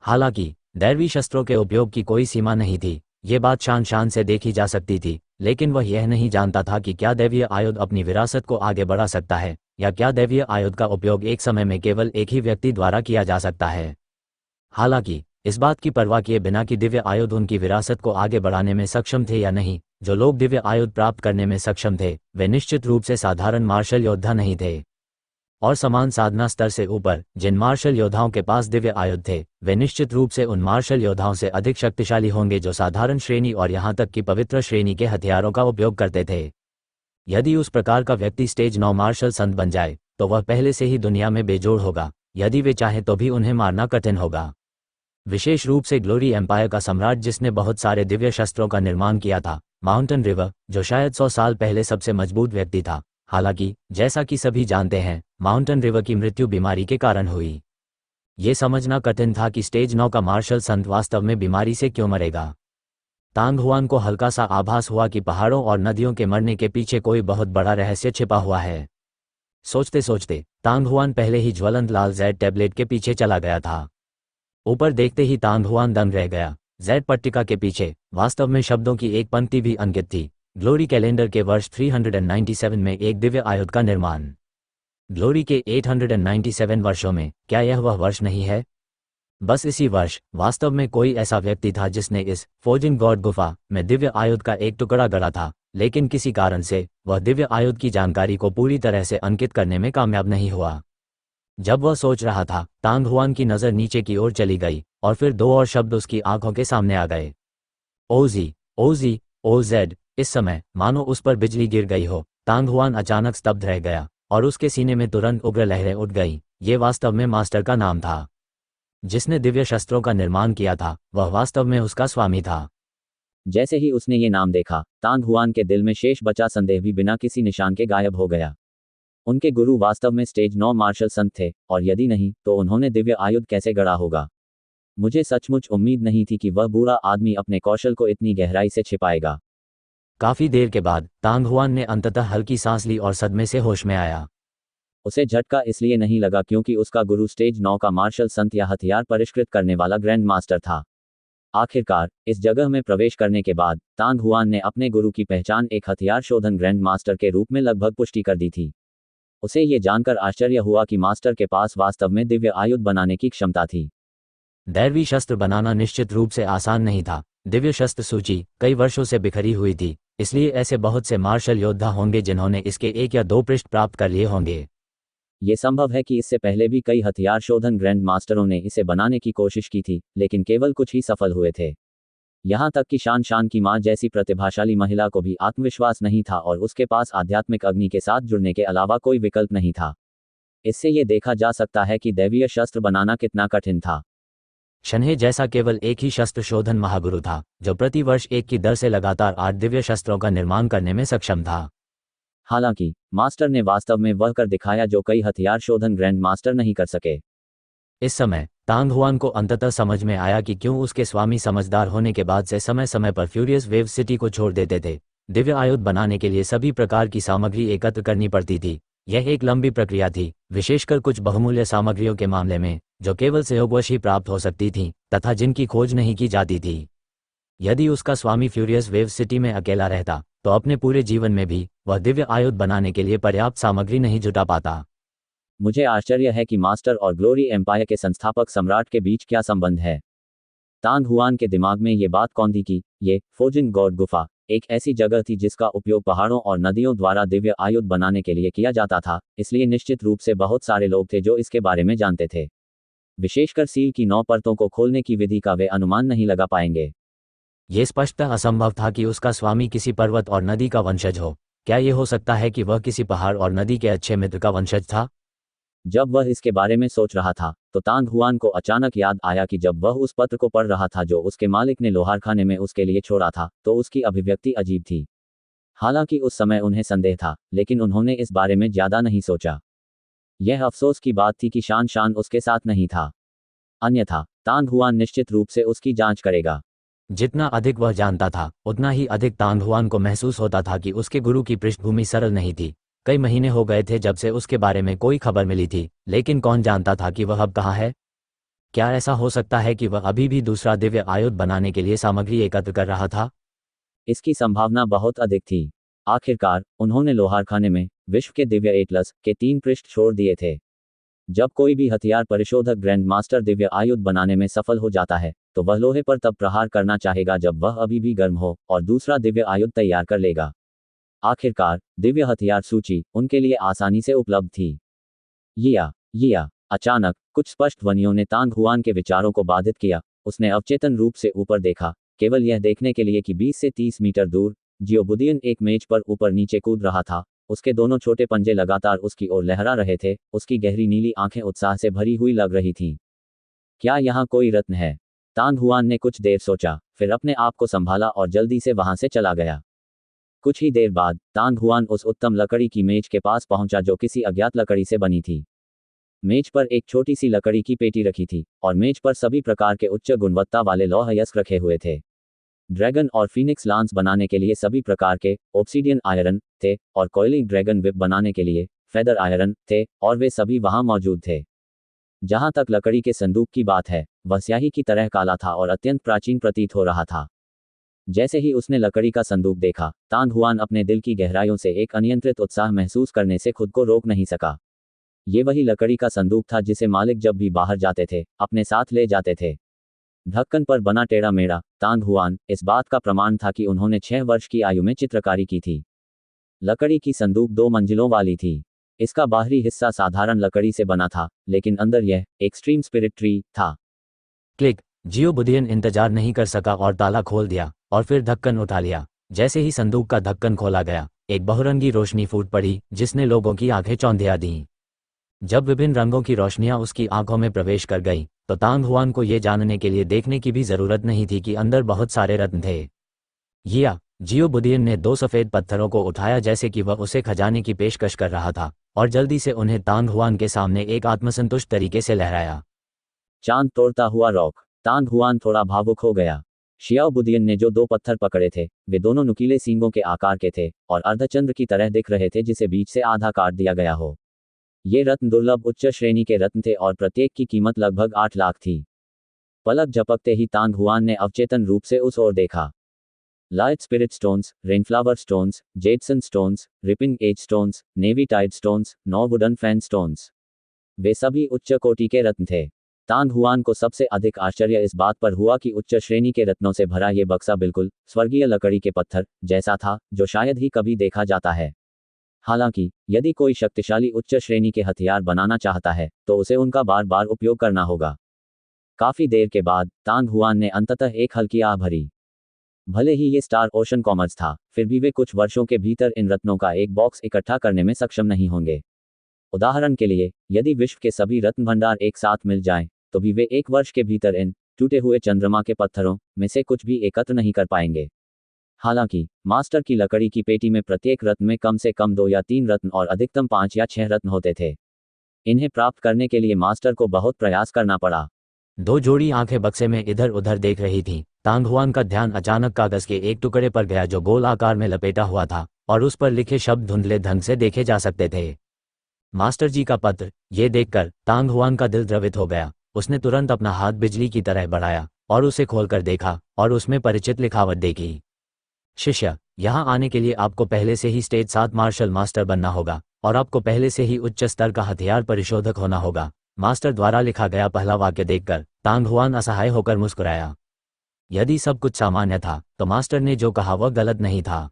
हालांकि दैवी शस्त्रों के उपयोग की कोई सीमा नहीं थी, ये बात शान से देखी जा सकती थी, लेकिन वह यह नहीं जानता था कि क्या दैवीय आयुध अपनी विरासत को आगे बढ़ा सकता है, या क्या दैवीय आयुध का उपयोग एक समय में केवल एक ही व्यक्ति द्वारा किया जा सकता है। हालांकि इस बात की परवाह किए बिना कि दिव्य आयुध उनकी विरासत को आगे बढ़ाने में सक्षम थे या नहीं, जो लोग दिव्य आयुध प्राप्त करने में सक्षम थे वे निश्चित रूप से साधारण मार्शल योद्धा नहीं थे। और समान साधना स्तर से ऊपर जिन मार्शल योद्धाओं के पास दिव्य आयुध थे वे निश्चित रूप से उन मार्शल योद्धाओं से अधिक शक्तिशाली होंगे जो साधारण श्रेणी और यहां तक कि पवित्र श्रेणी के हथियारों का उपयोग करते थे। यदि उस प्रकार का व्यक्ति स्टेज 9 मार्शल संत बन जाए तो वह पहले से ही दुनिया में बेजोड़ होगा, यदि वे चाहें तो भी उन्हें मारना कठिन होगा। विशेष रूप से ग्लोरी एम्पायर का सम्राट जिसने बहुत सारे दिव्य शस्त्रों का निर्माण किया था, माउंटेन रिवर, जो शायद 100 साल पहले सबसे मजबूत व्यक्ति था। हालांकि जैसा कि सभी जानते हैं, माउंटेन रिवर की मृत्यु बीमारी के कारण हुई। ये समझना कठिन था कि स्टेज 9 का मार्शल संत वास्तव में बीमारी से क्यों मरेगा। तांग हुआन को हल्का सा आभास हुआ कि पहाड़ों और नदियों के मरने के पीछे कोई बहुत बड़ा रहस्य छिपा हुआ है। सोचते सोचते तांग हुआन पहले ही ज्वलंत लाल जेड टैबलेट के पीछे चला गया था। ऊपर देखते ही तांग हुआन दंग रह गया। जेड पट्टिका के पीछे वास्तव में शब्दों की एक पंक्ति भी अंकित थी, ग्लोरी कैलेंडर के वर्ष 397 में एक दिव्य आयुध का निर्माण। ग्लोरी के 897 वर्षों में क्या यह वह वर्ष नहीं है? बस इसी वर्ष वास्तव में कोई ऐसा व्यक्ति था जिसने इस फोजिंग गॉड गुफा में दिव्य आयुध का एक टुकड़ा गढ़ा था, लेकिन किसी कारण से वह दिव्य आयुध की जानकारी को पूरी तरह से अंकित करने में कामयाब नहीं हुआ। जब वह सोच रहा था, तांग हुआन की नजर नीचे की ओर चली गई और फिर 2 और शब्द उसकी आंखों के सामने आ गए, ओजी ओजी ओजेड। इस समय मानो उस पर बिजली गिर गई हो। तांग हुआन अचानक स्तब्ध रह गया और उसके सीने में तुरंत उग्र लहरें उठ गईं। ये वास्तव में मास्टर का नाम था। जिसने दिव्य शस्त्रों का निर्माण किया था वह वास्तव में उसका स्वामी था। जैसे ही उसने ये नाम देखा, तांग हुआन के दिल में शेष बचा संदेह भी बिना किसी निशान के गायब हो गया। उनके गुरु वास्तव में स्टेज 9 मार्शल संत थे, और यदि नहीं तो उन्होंने दिव्य आयुध कैसे गढ़ा होगा। मुझे सचमुच उम्मीद नहीं थी कि वह बूढ़ा आदमी अपने कौशल को इतनी गहराई से छिपाएगा। काफी देर के बाद तांग हुआन ने अंततः हल्की सांस ली और सदमे से होश में आया। उसे झटका इसलिए नहीं लगा क्योंकि उसका गुरु स्टेज 9 का मार्शल संत या हथियार परिष्कृत करने वाला ग्रैंड मास्टर था। आखिरकार इस जगह में प्रवेश करने के बाद तांग हुआन ने अपने गुरु की पहचान एक हथियार शोधन ग्रैंड मास्टर के रूप में लगभग पुष्टि कर दी थी। उसे ये जानकर आश्चर्य हुआ कि मास्टर के पास वास्तव में दिव्य आयुध बनाने की क्षमता थी। दैवी शस्त्र बनाना निश्चित रूप से आसान नहीं था। दिव्य शस्त्र सूची कई वर्षों से बिखरी हुई थी, इसलिए ऐसे बहुत से मार्शल योद्धा होंगे जिन्होंने इसके 1 या 2 पृष्ठ प्राप्त कर लिए होंगे। ये संभव है कि इससे पहले भी कई हथियार शोधन ग्रैंड मास्टरों ने इसे बनाने की कोशिश की थी, लेकिन केवल कुछ ही सफल हुए थे। यहाँ तक कि शान की मां जैसी प्रतिभाशाली महिला को भी आत्मविश्वास नहीं था और उसके पास आध्यात्मिक अग्नि के साथ जुड़ने के अलावा कोई विकल्प नहीं था। इससे ये देखा जा सकता है कि दैवीय शस्त्र बनाना कितना कठिन था। शन्हे जैसा केवल एक ही शस्त्र शोधन महागुरु था जो प्रति वर्ष 1 की दर से लगातार 8 दिव्य शस्त्रों का निर्माण करने में सक्षम था। हालांकि मास्टर ने वास्तव में वह कर दिखाया जो कई हथियार शोधन ग्रैंड मास्टर नहीं कर सके। इस समय तांग हुआन को अंततः समझ में आया कि क्यों उसके स्वामी समझदार होने के बाद से समय समय पर फ्यूरियस वेव सिटी को छोड़ देते थे। दिव्य आयुध बनाने के लिए सभी प्रकार की सामग्री एकत्र करनी पड़ती थी। यह एक लंबी प्रक्रिया थी, विशेषकर कुछ बहुमूल्य सामग्रियों के मामले में जो केवल सहयोगवश ही प्राप्त हो सकती थीं तथा जिनकी खोज नहीं की जाती थी। यदि उसका स्वामी फ्यूरियस वेव सिटी में अकेला रहता तो अपने पूरे जीवन में भी वह दिव्य आयुध बनाने के लिए पर्याप्त सामग्री नहीं जुटा पाता। मुझे आश्चर्य है कि मास्टर और ग्लोरी एम्पायर के संस्थापक सम्राट के बीच क्या संबंध है। तांग हुआन के दिमाग में ये बात कौन थी कि ये फोजिन गॉड गुफा एक ऐसी जगह थी जिसका उपयोग पहाड़ों और नदियों द्वारा दिव्य आयुध बनाने के लिए किया जाता था, इसलिए निश्चित रूप से बहुत सारे लोग थे जो इसके बारे में जानते थे। विशेषकर सील की 9 परतों को खोलने की विधि का वे अनुमान नहीं लगा पाएंगे। ये स्पष्टतः असंभव था कि उसका स्वामी किसी पर्वत और नदी का वंशज हो। क्या ये हो सकता है कि वह किसी पहाड़ और नदी के अच्छे मित्र का वंशज था? जब वह इसके बारे में सोच रहा था तो तांग हुआन को अचानक याद आया कि जब वह उस पत्र को पढ़ रहा था जो उसके मालिक ने लोहारखाने में उसके लिए छोड़ा था, तो उसकी अभिव्यक्ति अजीब थी। हालांकि उस समय उन्हें संदेह था, लेकिन उन्होंने इस बारे में ज्यादा नहीं सोचा। यह अफसोस की बात थी कि शान उसके साथ नहीं था, अन्यथा तांग हुआन निश्चित रूप से उसकी जांच करेगा। जितना अधिक वह जानता था उतना ही अधिक तांग हुआन को महसूस होता था कि उसके गुरु की पृष्ठभूमि सरल नहीं थी। कई महीने हो गए थे जब से उसके बारे में कोई खबर मिली थी, लेकिन कौन जानता था कि वह अब कहाँ है? क्या ऐसा हो सकता है कि वह अभी भी दूसरा दिव्य आयुध बनाने के लिए सामग्री एकत्र कर रहा था? इसकी संभावना बहुत अधिक थी। आखिरकार उन्होंने लोहारखाने में विश्व के दिव्य एटलस के 3 पृष्ठ छोड़ दिए थे। जब कोई भी हथियार परिशोधक ग्रैंड मास्टर दिव्य आयुध बनाने में सफल हो जाता है, तो वह लोहे पर तब प्रहार करना चाहेगा जब वह अभी भी गर्म हो और दूसरा दिव्य आयुध तैयार कर लेगा। आखिरकार दिव्य हथियार सूची उनके लिए आसानी से उपलब्ध थी। या अचानक कुछ स्पष्ट ध्वनियों ने तांग हुआन के विचारों को बाधित किया। उसने अवचेतन रूप से ऊपर देखा, केवल यह देखने के लिए कि 20 से 30 मीटर दूर जियो बुदियन एक मेज पर ऊपर नीचे कूद रहा था। उसके दोनों छोटे पंजे लगातार उसकी ओर लहरा रहे थे। उसकी गहरी नीली आंखें उत्साह से भरी हुई लग रही थीं। क्या यहाँ कोई रत्न है? तांग हुआन ने कुछ देर सोचा, फिर अपने आप को संभाला और जल्दी से वहां से चला गया। कुछ ही देर बाद तांग हुआन उस उत्तम लकड़ी की मेज के पास पहुंचा जो किसी अज्ञात लकड़ी से बनी थी। मेज पर एक छोटी सी लकड़ी की पेटी रखी थी और मेज पर सभी प्रकार के उच्च गुणवत्ता वाले लौह अयस्क रखे हुए थे। ड्रैगन और फीनिक्स लांस बनाने के लिए सभी प्रकार के ऑब्सीडियन आयरन थे और कॉइलिंग ड्रैगन विप बनाने के लिए फेदर आयरन थे, और वे सभी वहां मौजूद थे। जहां तक लकड़ी के संदूक की बात है, वह स्याही की तरह काला था और अत्यंत प्राचीन प्रतीत हो रहा था। जैसे ही उसने लकड़ी का संदूक देखा, तांग हुआन अपने दिल की गहराइयों से एक अनियंत्रित उत्साह महसूस करने से खुद को रोक नहीं सका। ये वही लकड़ी का संदूक था जिसे मालिक जब भी बाहर जाते थे अपने साथ ले जाते थे। ढक्कन पर बना टेढ़ा मेढ़ा तांग हुआन इस बात का प्रमाण था कि उन्होंने 6 वर्ष की आयु में चित्रकारी की थी। लकड़ी की संदूक 2 मंजिलों वाली थी। इसका बाहरी हिस्सा साधारण लकड़ी से बना था, लेकिन अंदर यह एक्सट्रीम स्पिरिट ट्री था। क्लिक। जियो बुदियन इंतजार नहीं कर सका और ताला खोल दिया और फिर ढक्कन उठा लिया। जैसे ही संदूक का ढक्कन खोला गया, एक बहुरंगी रोशनी फूट पड़ी जिसने लोगों की आंखें चौंधिया दीं। जब विभिन्न रंगों की रोशनियां उसकी आंखों में प्रवेश कर गई, तो तांग हुआन को यह जानने के लिए देखने की भी जरूरत नहीं थी कि अंदर बहुत सारे रत्न थे। जियो बुदियन ने 2 सफेद पत्थरों को उठाया जैसे कि वह उसे खजाने की पेशकश कर रहा था, और जल्दी से उन्हें तांग हुआन के सामने एक आत्मसंतुष्ट तरीके से लहराया। चांद तोड़ता हुआ रॉक। तांग हुआन थोड़ा भावुक हो गया। शियाओ बुदियन ने जो 2 पत्थर पकड़े थे, वे दोनों नुकीले सींगों के आकार के थे और अर्धचंद्र की तरह दिख रहे थे जिसे बीच से आधा काट दिया गया हो। ये रत्न दुर्लभ उच्च श्रेणी के रत्न थे और प्रत्येक की कीमत लगभग 8 लाख थी। पलक झपकते ही तांग हुआन ने अवचेतन रूप से उस ओर देखा। Light spirit stones, rainflower stones, जेडसन stones, ripping edge stones, navy tide stones, 9 wooden fan stones, वे सभी उच्च कोटि के रत्न थे। तांग हुआन को सबसे अधिक आश्चर्य इस बात पर हुआ कि उच्च श्रेणी के रत्नों से भरा ये बक्सा बिल्कुल स्वर्गीय लकड़ी के पत्थर जैसा था, जो शायद ही कभी देखा जाता है। हालांकि यदि कोई शक्तिशाली उच्च श्रेणी के हथियार बनाना चाहता है, तो उसे उनका बार बार उपयोग करना होगा। काफी देर के बाद तांग हुआन ने अंततः एक हल्की आह भरी। भले ही ये स्टार ओशन कॉमर्स था, फिर भी वे कुछ वर्षों के भीतर इन रत्नों का एक बॉक्स इकट्ठा करने में सक्षम नहीं होंगे। उदाहरण के लिए, यदि विश्व के सभी रत्न भंडार एक साथ मिल जाएं, तो भी वे 1 वर्ष के भीतर इन टूटे हुए चंद्रमा के पत्थरों में से कुछ भी एकत्र नहीं कर पाएंगे। हालांकि मास्टर की लकड़ी की पेटी में प्रत्येक रत्न में कम से कम 2 या 3 रत्न और अधिकतम 5 या 6 रत्न होते थे। इन्हें प्राप्त करने के लिए मास्टर को बहुत प्रयास करना पड़ा। 2 जोड़ी आंखें बक्से में इधर उधर देख रही थीं। तांग हुआन का ध्यान अचानक कागज के एक टुकड़े पर गया जो गोल आकार में लपेटा हुआ था, और उस पर लिखे शब्द धुंधले ढंग से देखे जा सकते थे। मास्टर जी का पत्र। ये देखकर तांग हुआन का दिल द्रवित हो गया। उसने तुरंत अपना हाथ बिजली की तरह बढ़ाया और उसे खोलकर देखा और उसमें परिचित लिखावट देखी। शिष्य, यहाँ आने के लिए आपको पहले से ही स्टेज 7 मार्शल मास्टर बनना होगा और आपको पहले से ही उच्च स्तर का हथियार परिशोधक होना होगा। मास्टर द्वारा लिखा गया पहला वाक्य देखकर तांग हुआन असहाय होकर मुस्कुराया। यदि सब कुछ सामान्य था तो मास्टर ने जो कहा वह गलत नहीं था।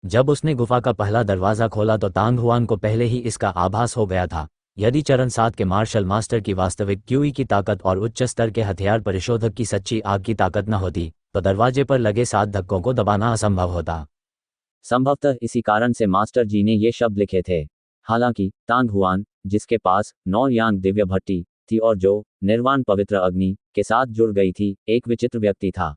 जब उसने गुफा का पहला दरवाजा खोला तो तांग हुआन को पहले ही इसका आभास हो गया था। यदि चरण 7 के मार्शल मास्टर की वास्तविक क्यूई की ताकत और उच्च स्तर के हथियार परिशोधक की सच्ची आग की ताकत न होती तो दरवाजे पर लगे 7 धक्कों को दबाना असंभव होता। संभवतः इसी कारण से मास्टर जी ने ये शब्द लिखे थे। हालांकि तांग हुआन, जिसके पास 9 यांग दिव्य भट्टी थी और जो निर्वाण पवित्र अग्नि के साथ जुड़ गई थी, एक विचित्र व्यक्ति था।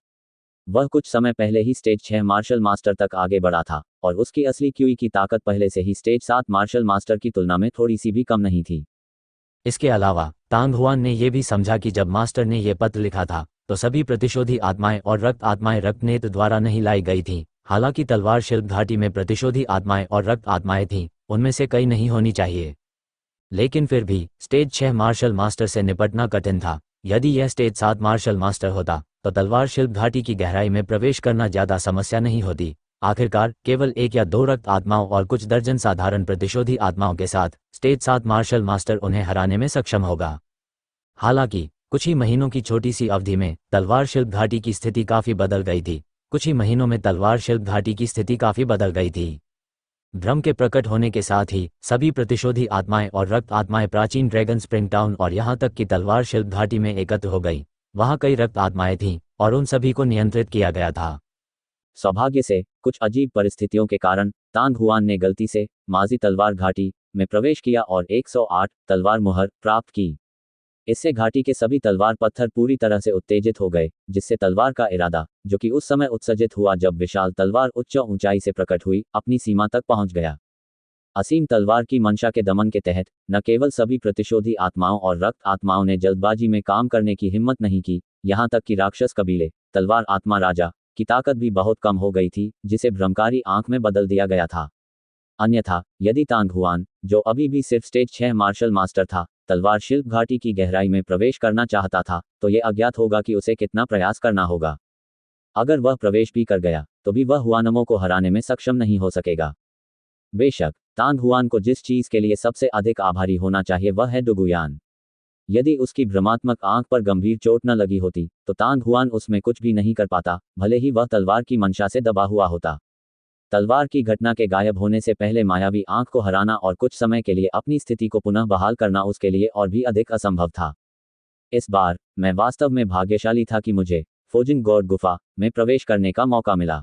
वह कुछ समय पहले ही स्टेज 6 मार्शल मास्टर तक आगे बढ़ा था और उसकी असली क्यूई की ताकत पहले से ही स्टेज 7 मार्शल मास्टर की तुलना में थोड़ी सी भी कम नहीं थी। इसके अलावा तांग हुआन ने यह भी समझा कि जब मास्टर ने यह पत्र लिखा था तो सभी प्रतिशोधी आत्माएं और रक्त आत्माएं रक्त नेत्र द्वारा नहीं लाई गई थीं। हालांकि तलवार शिल्प घाटी में प्रतिशोधी आत्माएं और रक्त आत्माएं थीं, उनमें से कई नहीं होनी चाहिए। लेकिन फिर भी स्टेज 6 मार्शल मास्टर से निपटना कठिन था। यदि यह स्टेज 7 मार्शल मास्टर होता तो तलवार शिल्प घाटी की गहराई में प्रवेश करना ज्यादा समस्या नहीं होती। आखिरकार केवल 1 या 2 रक्त आत्माओं और कुछ दर्जन साधारण प्रतिशोधी आत्माओं के साथ स्टेज 7 मार्शल मास्टर उन्हें हराने में सक्षम होगा। हालांकि कुछ ही महीनों की छोटी सी अवधि में तलवार शिल्प घाटी की स्थिति काफी बदल गई थी। कुछ ही महीनों में तलवार शिल्प घाटी की स्थिति काफी बदल गई थी। भ्रम के प्रकट होने के साथ ही सभी प्रतिशोधी आत्माएं और रक्त आत्माएं प्राचीन ड्रैगन स्प्रिंग टाउन और यहां तक कि तलवार शिल्प घाटी में एकत्र हो गई। वहां कई रक्त आत्माएं थीं और उन सभी को नियंत्रित किया गया था। सौभाग्य से कुछ अजीब परिस्थितियों के कारण तांग हुआन ने गलती से माजी तलवार घाटी में प्रवेश किया और 108 तलवार मुहर प्राप्त की। इससे घाटी के सभी तलवार पत्थर पूरी तरह से उत्तेजित हो गए, जिससे तलवार का इरादा, जो कि उस समय उत्सर्जित हुआ जब विशाल तलवार उच्च ऊंचाई से प्रकट हुई, अपनी सीमा तक पहुंच गया। असीम तलवार की मंशा के दमन के तहत न केवल सभी प्रतिशोधी आत्माओं और रक्त आत्माओं ने जल्दबाजी में काम करने की हिम्मत नहीं की, यहाँ तक कि राक्षस कबीले तलवार आत्मा राजा की ताकत भी बहुत कम हो गई थी, जिसे भ्रमकारी आंख में बदल दिया गया था। अन्यथा यदि तांग हुआन, जो अभी भी सिर्फ स्टेज 6 मार्शल मास्टर था, तलवार शिल्प घाटी की गहराई में प्रवेश करना चाहता था तो यह अज्ञात होगा कि उसे कितना प्रयास करना होगा। अगर वह प्रवेश भी कर गया तो भी वह हुआनमों को हराने में सक्षम नहीं हो सकेगा। बेशक तांग हुआन को जिस चीज के लिए सबसे अधिक आभारी होना चाहिए वह है डुगुयान। यदि उसकी भ्रमात्मक आंख पर गंभीर चोट न लगी होती तो तांग हुआन उसमें कुछ भी नहीं कर पाता, भले ही वह तलवार की मंशा से दबा हुआ होता। तलवार की घटना के गायब होने से पहले मायावी आंख को हराना और कुछ समय के लिए अपनी स्थिति को पुनः बहाल करना उसके लिए और भी अधिक असंभव था। इस बार मैं वास्तव में भाग्यशाली था कि मुझे फोजिंग गॉड गुफा में प्रवेश करने का मौका मिला।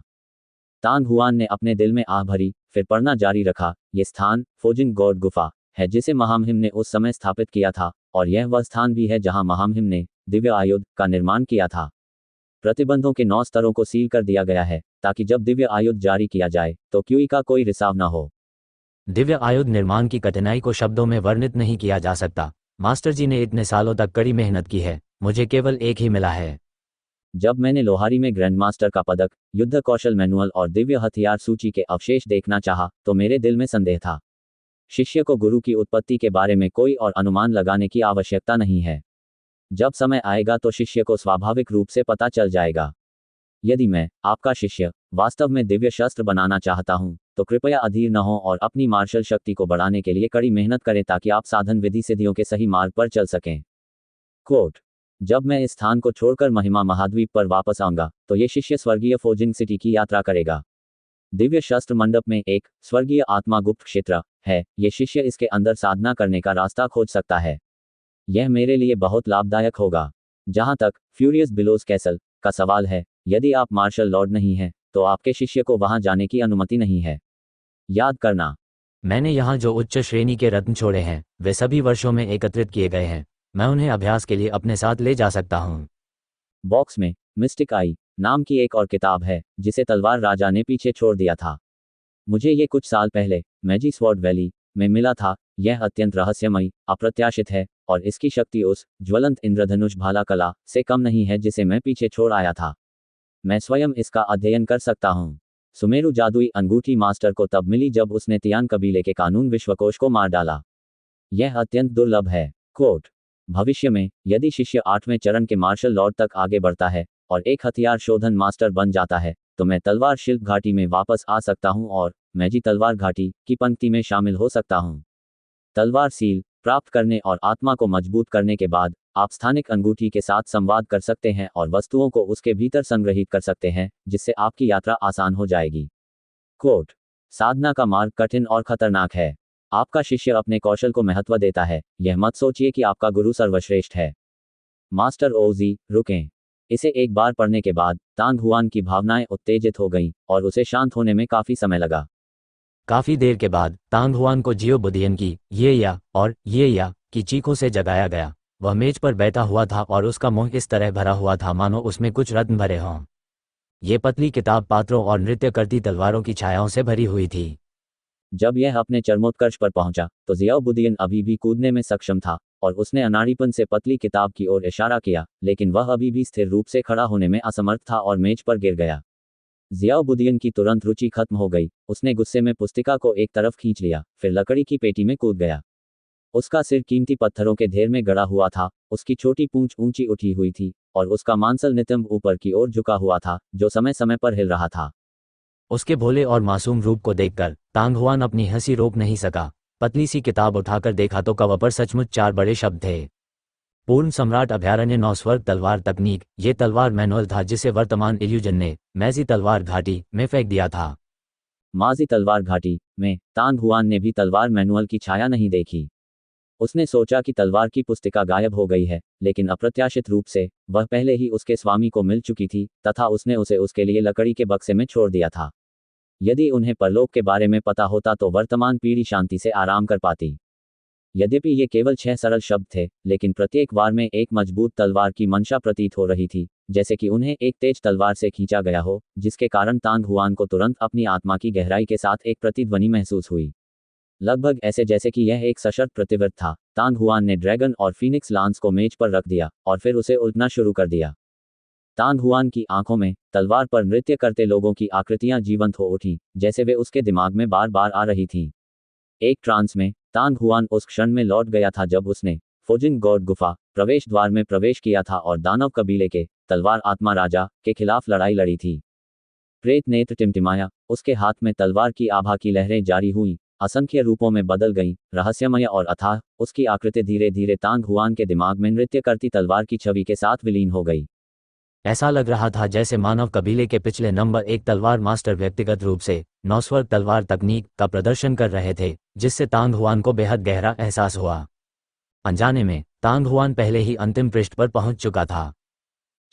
तांग हुआन ने अपने दिल में आह भरी, फिर पढ़ना जारी रखा। ये स्थान फोजिंग गॉड गुफा है जिसे महामहिम ने उस समय स्थापित किया था, और यह वह स्थान भी है जहां महामहिम ने दिव्य आयुध का निर्माण किया था। प्रतिबंधों के 9 स्तरों को सील कर दिया गया है ताकि जब दिव्य आयुध जारी किया जाए तो क्यूई का कोई रिसाव न हो। दिव्य आयुध निर्माण की कठिनाई को शब्दों में वर्णित नहीं किया जा सकता। मास्टर जी ने इतने सालों तक कड़ी मेहनत की है, मुझे केवल एक ही मिला है। जब मैंने लोहारी में ग्रैंड मास्टर का पदक, युद्ध कौशल मैनुअल और दिव्य हथियार सूची के अवशेष देखना चाहा तो मेरे दिल में संदेह था। शिष्य को गुरु की उत्पत्ति के बारे में कोई और अनुमान लगाने की आवश्यकता नहीं है। जब समय आएगा तो शिष्य को स्वाभाविक रूप से पता चल जाएगा। यदि मैं, आपका शिष्य, वास्तव में दिव्य शस्त्र बनाना चाहता हूं, तो कृपया अधीर न हो और अपनी मार्शल शक्ति को बढ़ाने के लिए कड़ी मेहनत करें ताकि आप साधन विधि सिद्धियों के सही मार्ग पर चल सकें। कोट: जब मैं इस स्थान को छोड़कर महिमा महाद्वीप पर वापस आऊंगा तो ये शिष्य स्वर्गीय फोजिंग सिटी की यात्रा करेगा। दिव्य शस्त्र मंडप में एक स्वर्गीय आत्मा गुप्त क्षेत्र है। ये शिष्य इसके अंदर साधना करने का रास्ता खोज सकता है। यह मेरे लिए बहुत लाभदायक होगा। जहां तक फ्यूरियस बिलोज कैसल का सवाल है, यदि आप मार्शल लॉर्ड नहीं हैं तो आपके शिष्य को वहां जाने की अनुमति नहीं है। याद करना, मैंने यहाँ जो उच्च श्रेणी के रत्न छोड़े हैं वे सभी वर्षों में एकत्रित किए गए हैं। मैं उन्हें अभ्यास के लिए अपने साथ ले जा सकता हूँ। बॉक्स में मिस्टिक आई नाम की एक और किताब है जिसे तलवार राजा ने पीछे छोड़ दिया था। मुझे ये कुछ साल पहले मैजी स्वॉर्ड वैली में मिला था। यह अत्यंत रहस्यमयी, अप्रत्याशित है और इसकी शक्ति उस ज्वलंत इंद्रधनुष भाला कला से कम नहीं है जिसे मैं पीछे छोड़ आया था। मैं स्वयं इसका अध्ययन कर सकता हूँ। सुमेरु जादुई अंगूठी मास्टर को तब मिली जब उसने तियान कबीले के कानून विश्वकोश को मार डाला। यह अत्यंत दुर्लभ है। कोट: भविष्य में यदि शिष्य 8वें चरण के मार्शल लॉर्ड तक आगे बढ़ता है और एक हथियार शोधन मास्टर बन जाता है तो मैं तलवार शिल्प घाटी में वापस आ सकता हूं और मैजी तलवार घाटी की पंक्ति में शामिल हो सकता हूं। तलवार सील प्राप्त करने और आत्मा को मजबूत करने के बाद आप स्थानिक अंगूठी के साथ संवाद कर सकते हैं और वस्तुओं को उसके भीतर संग्रहित कर सकते हैं, जिससे आपकी यात्रा आसान हो जाएगी। कोट: साधना का मार्ग कठिन और खतरनाक है। आपका शिष्य अपने कौशल को महत्व देता है, यह मत सोचिए कि आपका गुरु सर्वश्रेष्ठ है। मास्टर ओजी, रुकें। इसे एक बार पढ़ने के बाद तांग हुआन की भावनाएं उत्तेजित हो गईं और उसे शांत होने में काफी समय लगा। काफी देर के बाद तांग हुआन को जियो बुदियन की ये या की चीखों से जगाया गया। वह मेज पर बैठा हुआ था और उसका मुंह इस तरह भरा हुआ था मानो उसमें कुछ रत्न भरे हों। ये पतली किताब पात्रों और नृत्य करती तलवारों की छायाओं से भरी हुई थी। जब यह अपने चरमोत्कर्ष पर पहुंचा तो जियाउबुद्दीन अभी भी कूदने में सक्षम था और उसने अनाड़ीपन से पतली किताब की ओर इशारा किया, लेकिन वह अभी भी स्थिर रूप से खड़ा होने में असमर्थ था और मेज पर गिर गया। जियाउबुद्दीन की तुरंत रुचि खत्म हो गई। उसने गुस्से में पुस्तिका को एक तरफ खींच लिया, फिर लकड़ी की पेटी में कूद गया। उसका सिर कीमती पत्थरों के ढेर में गड़ा हुआ था, उसकी छोटी पूंछ ऊंची उठी हुई थी और उसका मांसल नितंब ऊपर की ओर झुका हुआ था, जो समय समय पर हिल रहा था। उसके भोले और मासूम रूप को देखकर तांग हुआन अपनी हंसी रोक नहीं सका। पतली सी किताब उठाकर देखा तो कवर पर सचमुच 4 बड़े शब्द थे। पूर्ण सम्राट अभयारण्य 9 स्वर्ग तलवार तकनीक। ये तलवार मैनुअल था जिसे वर्तमान इल्यूजन ने मैजी तलवार घाटी में फेंक दिया था। माजी तलवार घाटी में तांग हुआन ने भी तलवार मैनुअल की छाया नहीं देखी। उसने सोचा कि तलवार की पुस्तिका गायब हो गई है, लेकिन अप्रत्याशित रूप से वह पहले ही उसके स्वामी को मिल चुकी थी तथा उसने उसे उसके लिए लकड़ी के बक्से में छोड़ दिया था। यदि उन्हें परलोक के बारे में पता होता तो वर्तमान पीढ़ी शांति से आराम कर पाती। यद्यपि ये केवल 6 सरल शब्द थे, लेकिन प्रत्येक वार में एक मजबूत तलवार की मंशा प्रतीत हो रही थी, जैसे कि उन्हें एक तेज तलवार से खींचा गया हो, जिसके कारण तांग हुआन को तुरंत अपनी आत्मा की गहराई के साथ एक प्रतिध्वनि महसूस हुई। लगभग ऐसे जैसे कि यह एक सशर्त प्रतिव्रत था। तांग हुआन ने ड्रैगन और फीनिक्स लांस को मेज पर रख दिया और फिर उसे उल्टना शुरू कर दिया। तांग हुआन की आंखों में तलवार पर नृत्य करते लोगों की आकृतियां जीवंत हो उठी, जैसे वे उसके दिमाग में बार बार आ रही थीं। एक ट्रांस में तांग हुआन उस क्षण में लौट गया था जब उसने फोजिंग गॉड गुफा प्रवेश द्वार में प्रवेश किया था और दानव कबीले के तलवार आत्मा राजा के खिलाफ लड़ाई लड़ी थी। प्रेत नेत्र टिमटिमाया, उसके हाथ में तलवार की आभा की लहरें जारी हुई, असंख्य रूपों में बदल गईं, रहस्यमय और अथाह उसकी आकृति धीरे धीरे तांग हुआन के दिमाग में नृत्य करती तलवार की छवि के साथ विलीन हो गई। ऐसा लग रहा था जैसे मानव कबीले के पिछले नंबर 1 तलवार मास्टर व्यक्तिगत रूप से 9 स्वर्ग तलवार तकनीक का प्रदर्शन कर रहे थे, जिससे तांग हुआन को बेहद गहरा एहसास हुआ। अनजाने में तांग हुआन पहले ही अंतिम पृष्ठ पर पहुंच चुका था।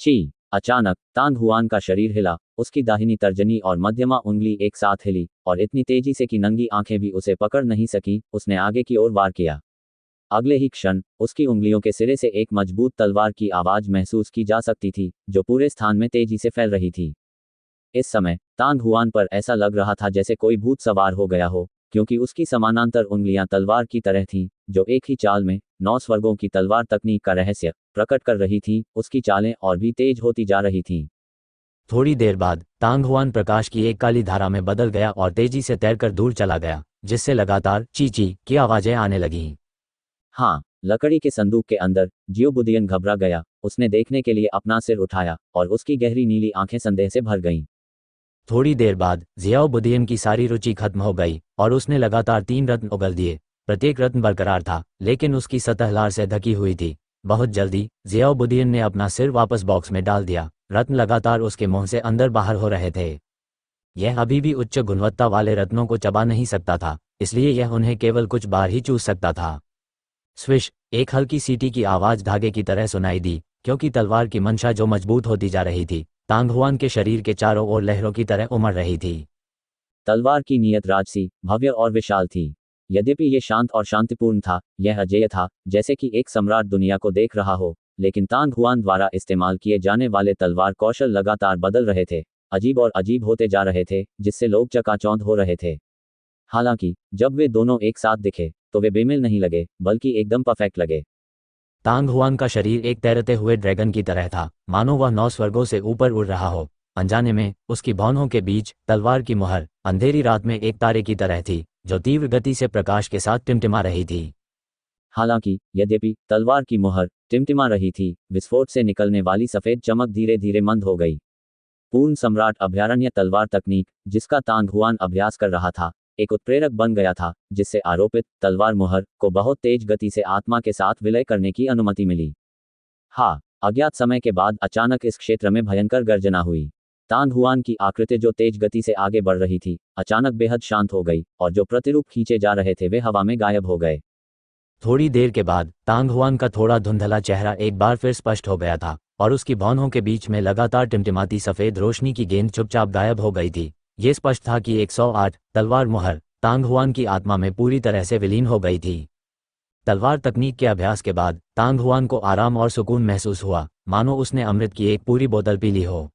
छी! अचानक तांग हुआन का शरीर हिला, उसकी दाहिनी तर्जनी और मध्यमा उंगली एक साथ हिली और इतनी तेजी से कि नंगी आंखें भी उसे पकड़ नहीं सकी। उसने आगे की ओर वार किया। अगले ही क्षण उसकी उंगलियों के सिरे से एक मजबूत तलवार की आवाज महसूस की जा सकती थी, जो पूरे स्थान में तेजी से फैल रही थी। इस समय तांग हुआन पर ऐसा लग रहा था जैसे कोई भूत सवार हो गया हो, क्योंकि उसकी समानांतर उंगलियां तलवार की तरह थीं, जो एक ही चाल में 9 स्वर्गों की तलवार तकनीक का रहस्य प्रकट कर रही थीं। उसकी चालें और भी तेज होती जा रही थीं। थोड़ी देर बाद तांग हुआन प्रकाश की एक काली धारा में बदल गया और तेजी से तैरकर दूर चला गया, जिससे लगातार ची ची की आवाजें आने लगीं। हाँ, लकड़ी के संदूक के अंदर जियोबुदियन घबरा गया। उसने देखने के लिए अपना सिर उठाया और उसकी गहरी नीली आंखें संदेह से भर गईं। थोड़ी देर बाद जियाउबुद्दीन की सारी रुचि खत्म हो गई और उसने लगातार 3 रत्न उगल दिए। प्रत्येक रत्न बरकरार था, लेकिन उसकी सतह लार से ढकी हुई थी। बहुत जल्दी जियाउबुद्दीन ने अपना सिर वापस बॉक्स में डाल दिया। रत्न लगातार उसके मुंह से अंदर बाहर हो रहे थे। यह अभी भी उच्च गुणवत्ता वाले रत्नों को चबा नहीं सकता था, इसलिए यह उन्हें केवल कुछ बार ही चूस सकता था। स्विश! एक हल्की सीटी की आवाज धागे की तरह सुनाई दी, क्योंकि तलवार की मंशा जो मजबूत होती जा रही थी, तांग हुआन के शरीर के चारों ओर लहरों की तरह उमड़ रही थी। तलवार की नीयत राजसी, भव्य और विशाल थी। यद्यपि ये शांत और शांतिपूर्ण था, यह अजेय था, जैसे कि एक सम्राट दुनिया को देख रहा हो। लेकिन तांग हुआन द्वारा इस्तेमाल किए जाने वाले तलवार कौशल लगातार बदल रहे थे, अजीब और अजीब होते जा रहे थे, जिससे लोग चकाचौंध हो रहे थे। हालांकि जब वे दोनों एक साथ दिखे तो वे बेमिल नहीं लगे, बल्कि एकदम परफेक्ट लगे। तांग हुआन का शरीर एक तैरते हुए ड्रैगन की तरह था, मानो वह 9 स्वर्गों से ऊपर उड़ रहा हो। अनजाने में उसकी भौहों के बीच तलवार की मुहर अंधेरी रात में एक तारे की तरह थी, जो तीव्र गति से प्रकाश के साथ टिमटिमा रही थी। हालांकि यद्यपि तलवार की मुहर टिमटिमा रही थी, विस्फोट से निकलने वाली सफेद चमक धीरे धीरे मंद हो गई। पूर्ण सम्राट अभयारण्य तलवार तकनीक, जिसका तांग हुआन अभ्यास कर रहा था, एक उत्प्रेरक बन गया था, जिससे आरोपित तलवार मुहर को बहुत तेज गति से आत्मा के साथ विलय करने की अनुमति मिली। हाँ, अज्ञात समय के बाद अचानक इस क्षेत्र में भयंकर गर्जना हुई। तांग हुआन की आकृति जो तेज गति से आगे बढ़ रही थी, अचानक बेहद शांत हो गई, और जो प्रतिरूप खींचे जा रहे थे वे हवा में गायब हो गए। थोड़ी देर के बाद तांग हुआन का थोड़ा धुंधला चेहरा एक बार फिर स्पष्ट हो गया था, और उसकी भौहों के बीच में लगातार टिमटिमाती सफेद रोशनी की गेंद चुपचाप गायब हो गई थी। ये स्पष्ट था कि 108 तलवार मुहर तांग हुआन की आत्मा में पूरी तरह से विलीन हो गई थी। तलवार तकनीक के अभ्यास के बाद तांग हुआन को आराम और सुकून महसूस हुआ, मानो उसने अमृत की एक पूरी बोतल पी ली हो।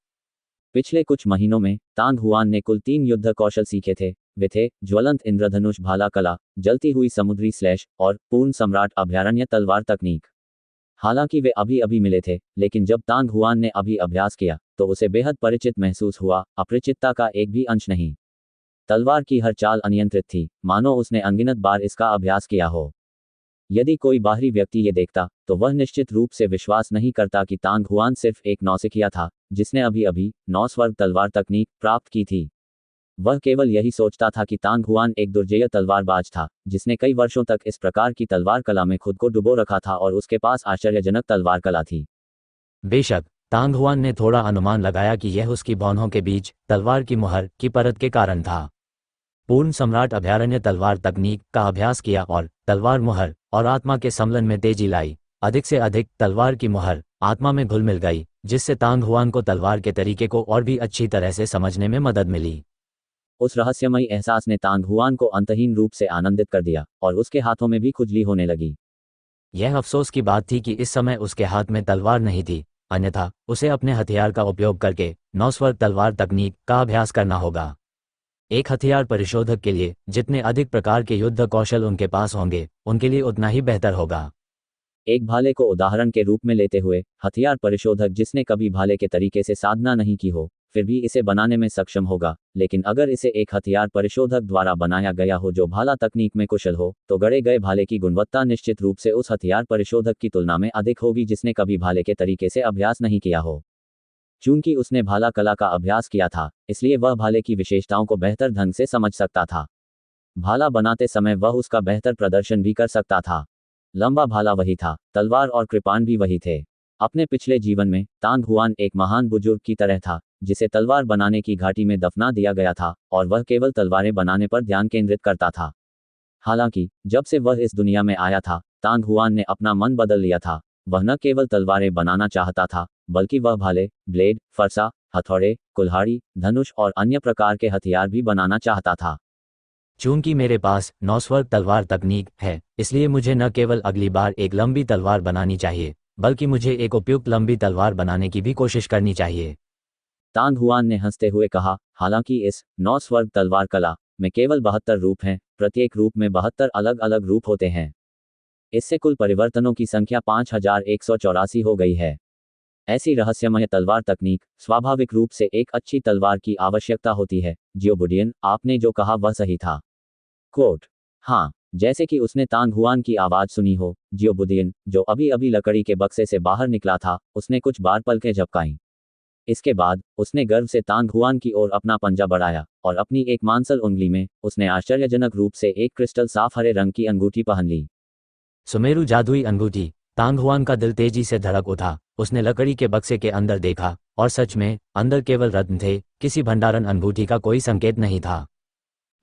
पिछले कुछ महीनों में तांग हुआन ने कुल 3 युद्ध कौशल सीखे थे। वे थे ज्वलंत इंद्रधनुष भाला कला, जलती हुई समुद्री स्लैश और पूर्ण सम्राट अभयारण्य तलवार तकनीक। हालांकि वे अभी अभी मिले थे, लेकिन जब तांग हुआन ने अभी अभ्यास किया तो उसे बेहद परिचित महसूस हुआ, अपरिचितता का एक भी अंश नहीं। तलवार की हर चाल अनियंत्रित थी, मानो उसने अनगिनत बार इसका अभ्यास किया हो। यदि कोई बाहरी व्यक्ति ये देखता तो वह निश्चित रूप से विश्वास नहीं करता कि तांग हुआन सिर्फ एक नौसिखिया था, जिसने अभी अभी 9 स्वर्ग तलवार तकनीक प्राप्त की थी। वह केवल यही सोचता था कि तांग हुआन एक दुर्जेय तलवारबाज था, जिसने कई वर्षों तक इस प्रकार की तलवार कला में खुद को डुबो रखा था और उसके पास आश्चर्यजनक तलवार कला थी। बेशक तांग हुआन ने थोड़ा अनुमान लगाया कि यह उसकी भौहों के बीच तलवार की मुहर की परत के कारण था। पूर्ण सम्राट अभयारण्य तलवार तकनीक का अभ्यास किया और तलवार मुहर और आत्मा के सम्मिलन में तेजी लाई। अधिक से अधिक तलवार की मुहर आत्मा में घुल मिल गई, जिससे तांग हुआन को तलवार के तरीके को और भी अच्छी तरह से समझने में मदद मिली। उस रहस्यमयी एहसास ने तांग हुआन को अंतहीन रूप से आनंदित कर दिया, और उसके हाथों में भी खुजली होने लगी। यह अफसोस की बात थी कि इस समय उसके हाथ में तलवार नहीं थी, अन्यथा उसे अपने हथियार का उपयोग करके 9 स्वर्ग तलवार तकनीक का अभ्यास करना होगा। एक हथियार परिशोधक के लिए जितने अधिक प्रकार के युद्ध कौशल उनके पास होंगे, उनके लिए उतना ही बेहतर होगा। एक भाले को उदाहरण के रूप में लेते हुए, हथियार परिशोधक जिसने कभी भाले के तरीके से साधना नहीं की हो, फिर भी इसे बनाने में सक्षम होगा, लेकिन अगर इसे एक हथियार परिशोधक द्वारा बनाया गया हो जो भाला तकनीक में कुशल हो, तो गढ़े गए भाले की गुणवत्ता निश्चित रूप से उस हथियार परिशोधक की तुलना में अधिक होगी जिसने कभी भाले के तरीके से अभ्यास नहीं किया हो। चूंकि उसने भाला कला का अभ्यास किया था, इसलिए वह भाले की विशेषताओं को बेहतर ढंग से समझ सकता था। भाला बनाते समय वह उसका बेहतर प्रदर्शन भी कर सकता था। लंबा भाला वही था, तलवार और कृपाण भी वही थे। अपने पिछले जीवन में तांग हुआन एक महान बुजुर्ग की तरह था, जिसे तलवार बनाने की घाटी में दफना दिया गया था, और वह केवल तलवारें बनाने पर ध्यान केंद्रित करता था। हालांकि जब से वह इस दुनिया में आया था, तांग हुआन ने अपना मन बदल लिया था। वह न केवल तलवारें बनाना चाहता था, बल्कि वह भाले, ब्लेड, फरसा, हथौड़े, कुल्हाड़ी, धनुष और अन्य प्रकार के हथियार भी बनाना चाहता था। चूंकि मेरे पास 9 स्वर्ग तलवार तकनीक है, इसलिए मुझे न केवल अगली बार एक लंबी तलवार बनानी चाहिए, बल्कि मुझे एक उपयुक्त लंबी तलवार बनाने की भी कोशिश करनी चाहिए। तांग हुआन ने हंसते हुए कहा, हालांकि इस 9 स्वर्ग तलवार कला में केवल 72 रूप हैं, प्रत्येक रूप में 72 अलग अलग रूप होते हैं। इससे कुल परिवर्तनों की संख्या 5184 हो गई है। ऐसी रहस्यमय तलवार तकनीक स्वाभाविक रूप से एक अच्छी तलवार की आवश्यकता होती है। जियोबुडियन, आपने जो कहा वह सही था। कोट। हाँ, जैसे कि उसने तांग हुआन की आवाज सुनी हो, जियोबुदियन, जो अभी अभी लकड़ी के बक्से से बाहर निकला था, उसने कुछ बार पलकें झपकाईं। इसके बाद उसने गर्व से तांग हुआन की ओर अपना पंजा बढ़ाया, और अपनी एक मांसल उंगली में उसने आश्चर्यजनक रूप से एक क्रिस्टल साफ हरे रंग की अंगूठी पहन ली। सुमेरु जादुई अंगूठी। तांग हुआन का दिल तेजी से धड़क उठा। उसने लकड़ी के बक्से के अंदर देखा, और सच में अंदर केवल रत्न थे, किसी भंडारण अंगूठी का कोई संकेत नहीं था।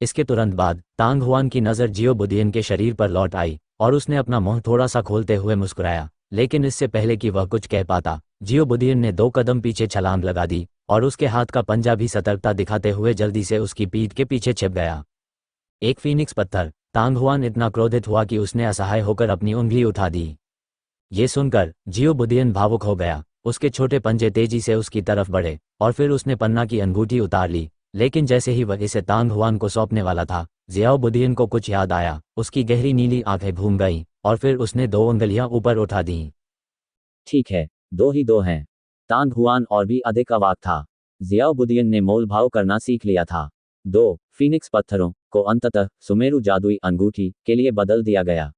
इसके तुरंत बाद तांग हुआन की नज़र जियोबुदियन के शरीर पर लौट आई, और उसने अपना मुंह थोड़ा सा खोलते हुए मुस्कुराया। लेकिन इससे पहले कि वह कुछ कह पाता, जियोबुदियन ने 2 कदम पीछे छलांग लगा दी, और उसके हाथ का पंजा भी सतर्कता दिखाते हुए जल्दी से उसकी पीठ के पीछे छिप गया। एक फीनिक्स पत्थर। तांग हुआन इतना क्रोधित हुआ कि उसने असहाय होकर अपनी उंगली उठा दी। ये सुनकर जियोबुदियन भावुक हो गया। उसके छोटे पंजे तेजी से उसकी तरफ बढ़े, और फिर उसने पन्ना की अंगूठी उतार ली। लेकिन जैसे ही वह इसे तांग हुआन को सौंपने वाला था, जियाओबुदियन को कुछ याद आया। उसकी गहरी नीली आंखें घूम गईं, और फिर उसने 2 उंगलियां ऊपर उठा दीं। ठीक है, 2 ही 2 हैं। तांग हुआन और भी अधिक अवाक था। जियाओबुदियन ने मोल भाव करना सीख लिया था। 2 फीनिक्स पत्थरों को अंततः सुमेरु जादुई अंगूठी के लिए बदल दिया गया।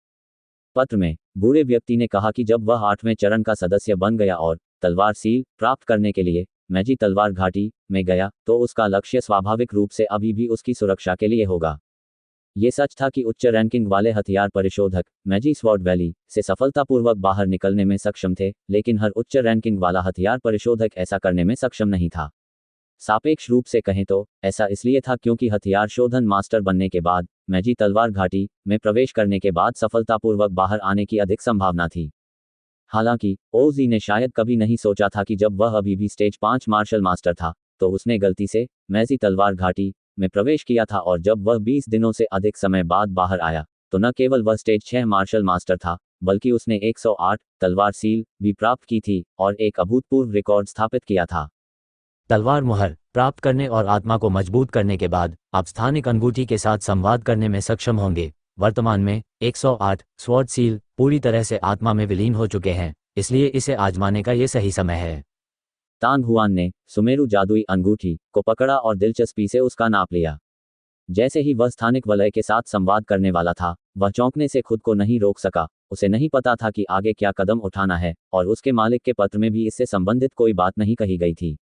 पत्र में बूढ़े व्यक्ति ने कहा कि जब वह 8वें चरण का सदस्य बन गया और तलवार सील प्राप्त करने के लिए मैजी तलवार घाटी में गया तो उसका लक्ष्य स्वाभाविक रूप से अभी भी उसकी सुरक्षा के लिए होगा। ये सच था कि उच्च रैंकिंग वाले हथियार परिशोधक मैजी स्वॉर्ड वैली से सफलतापूर्वक बाहर निकलने में सक्षम थे, लेकिन हर उच्च रैंकिंग वाला हथियार परिशोधक ऐसा करने में सक्षम नहीं था। सापेक्ष रूप से कहें तो ऐसा इसलिए था क्योंकि हथियार शोधन मास्टर बनने के बाद मैजी तलवार घाटी में प्रवेश करने के बाद सफलतापूर्वक बाहर आने की अधिक संभावना थी। हालांकि ओजी ने शायद कभी नहीं सोचा था कि जब वह अभी भी स्टेज 5 मार्शल मास्टर था तो उसने गलती से मैजी तलवार घाटी में प्रवेश किया था, और जब वह 20 दिनों से अधिक समय बाद बाहर आया तो न केवल वह स्टेज 6 मार्शल मास्टर था, बल्कि उसने 108 तलवार सील भी प्राप्त की थी और एक अभूतपूर्व रिकॉर्ड स्थापित किया था। तलवार मुहर प्राप्त करने और आत्मा को मजबूत करने के बाद आप स्थानिक अंगूठी के साथ संवाद करने में सक्षम होंगे। वर्तमान में 108 स्वॉर्ड सील पूरी तरह से आत्मा में विलीन हो चुके हैं, इसलिए इसे आजमाने का ये सही समय है। तांग हुआन ने सुमेरु जादुई अंगूठी को पकड़ा और दिलचस्पी से उसका नाप लिया। जैसे ही वह स्थानिक वलय के साथ संवाद करने वाला था, वह चौंकने से खुद को नहीं रोक सका। उसे नहीं पता था कि आगे क्या कदम उठाना है, और उसके मालिक के पत्र में भी इससे संबंधित कोई बात नहीं कही गई थी।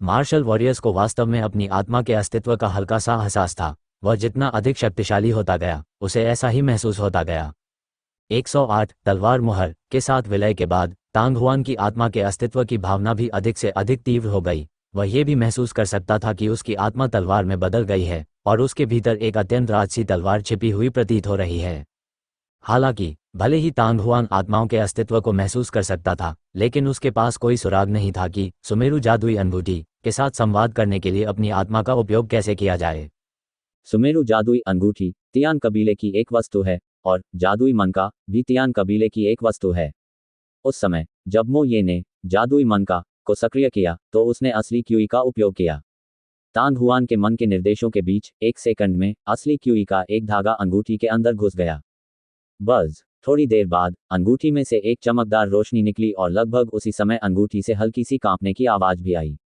मार्शल वॉरियर्स को वास्तव में अपनी आत्मा के अस्तित्व का हल्का सा एहसास था। वह जितना अधिक शक्तिशाली होता गया, उसे ऐसा ही महसूस होता गया। 108 तलवार मुहर के साथ विलय के बाद तांग हुआन की आत्मा के अस्तित्व की भावना भी अधिक से अधिक तीव्र हो गई। वह ये भी महसूस कर सकता था कि उसकी आत्मा तलवार में बदल गई है और उसके भीतर एक अत्यंत राजसी तलवार छिपी हुई प्रतीत हो रही है। हालांकि भले ही तांग हुआन आत्माओं के अस्तित्व को महसूस कर सकता था, लेकिन उसके पास कोई सुराग नहीं था कि सुमेरु जादुई अंगूठी के साथ संवाद करने के लिए अपनी आत्मा का उपयोग कैसे किया जाए। सुमेरु जादुई अंगूठी तियान कबीले की एक वस्तु है, और जादुई मनका भी तियान कबीले की एक वस्तु है। उस समय जब मो ये ने जादुई मनका को सक्रिय किया तो उसने असली क्यूई का उपयोग किया। तांग हुआन के मन के निर्देशों के बीच 1 सेकंड में असली क्यूई का एक धागा अंगूठी के अंदर घुस गया। बस थोड़ी देर बाद अंगूठी में से एक चमकदार रोशनी निकली और लगभग उसी समय अंगूठी से हल्की सी कांपने की आवाज भी आई।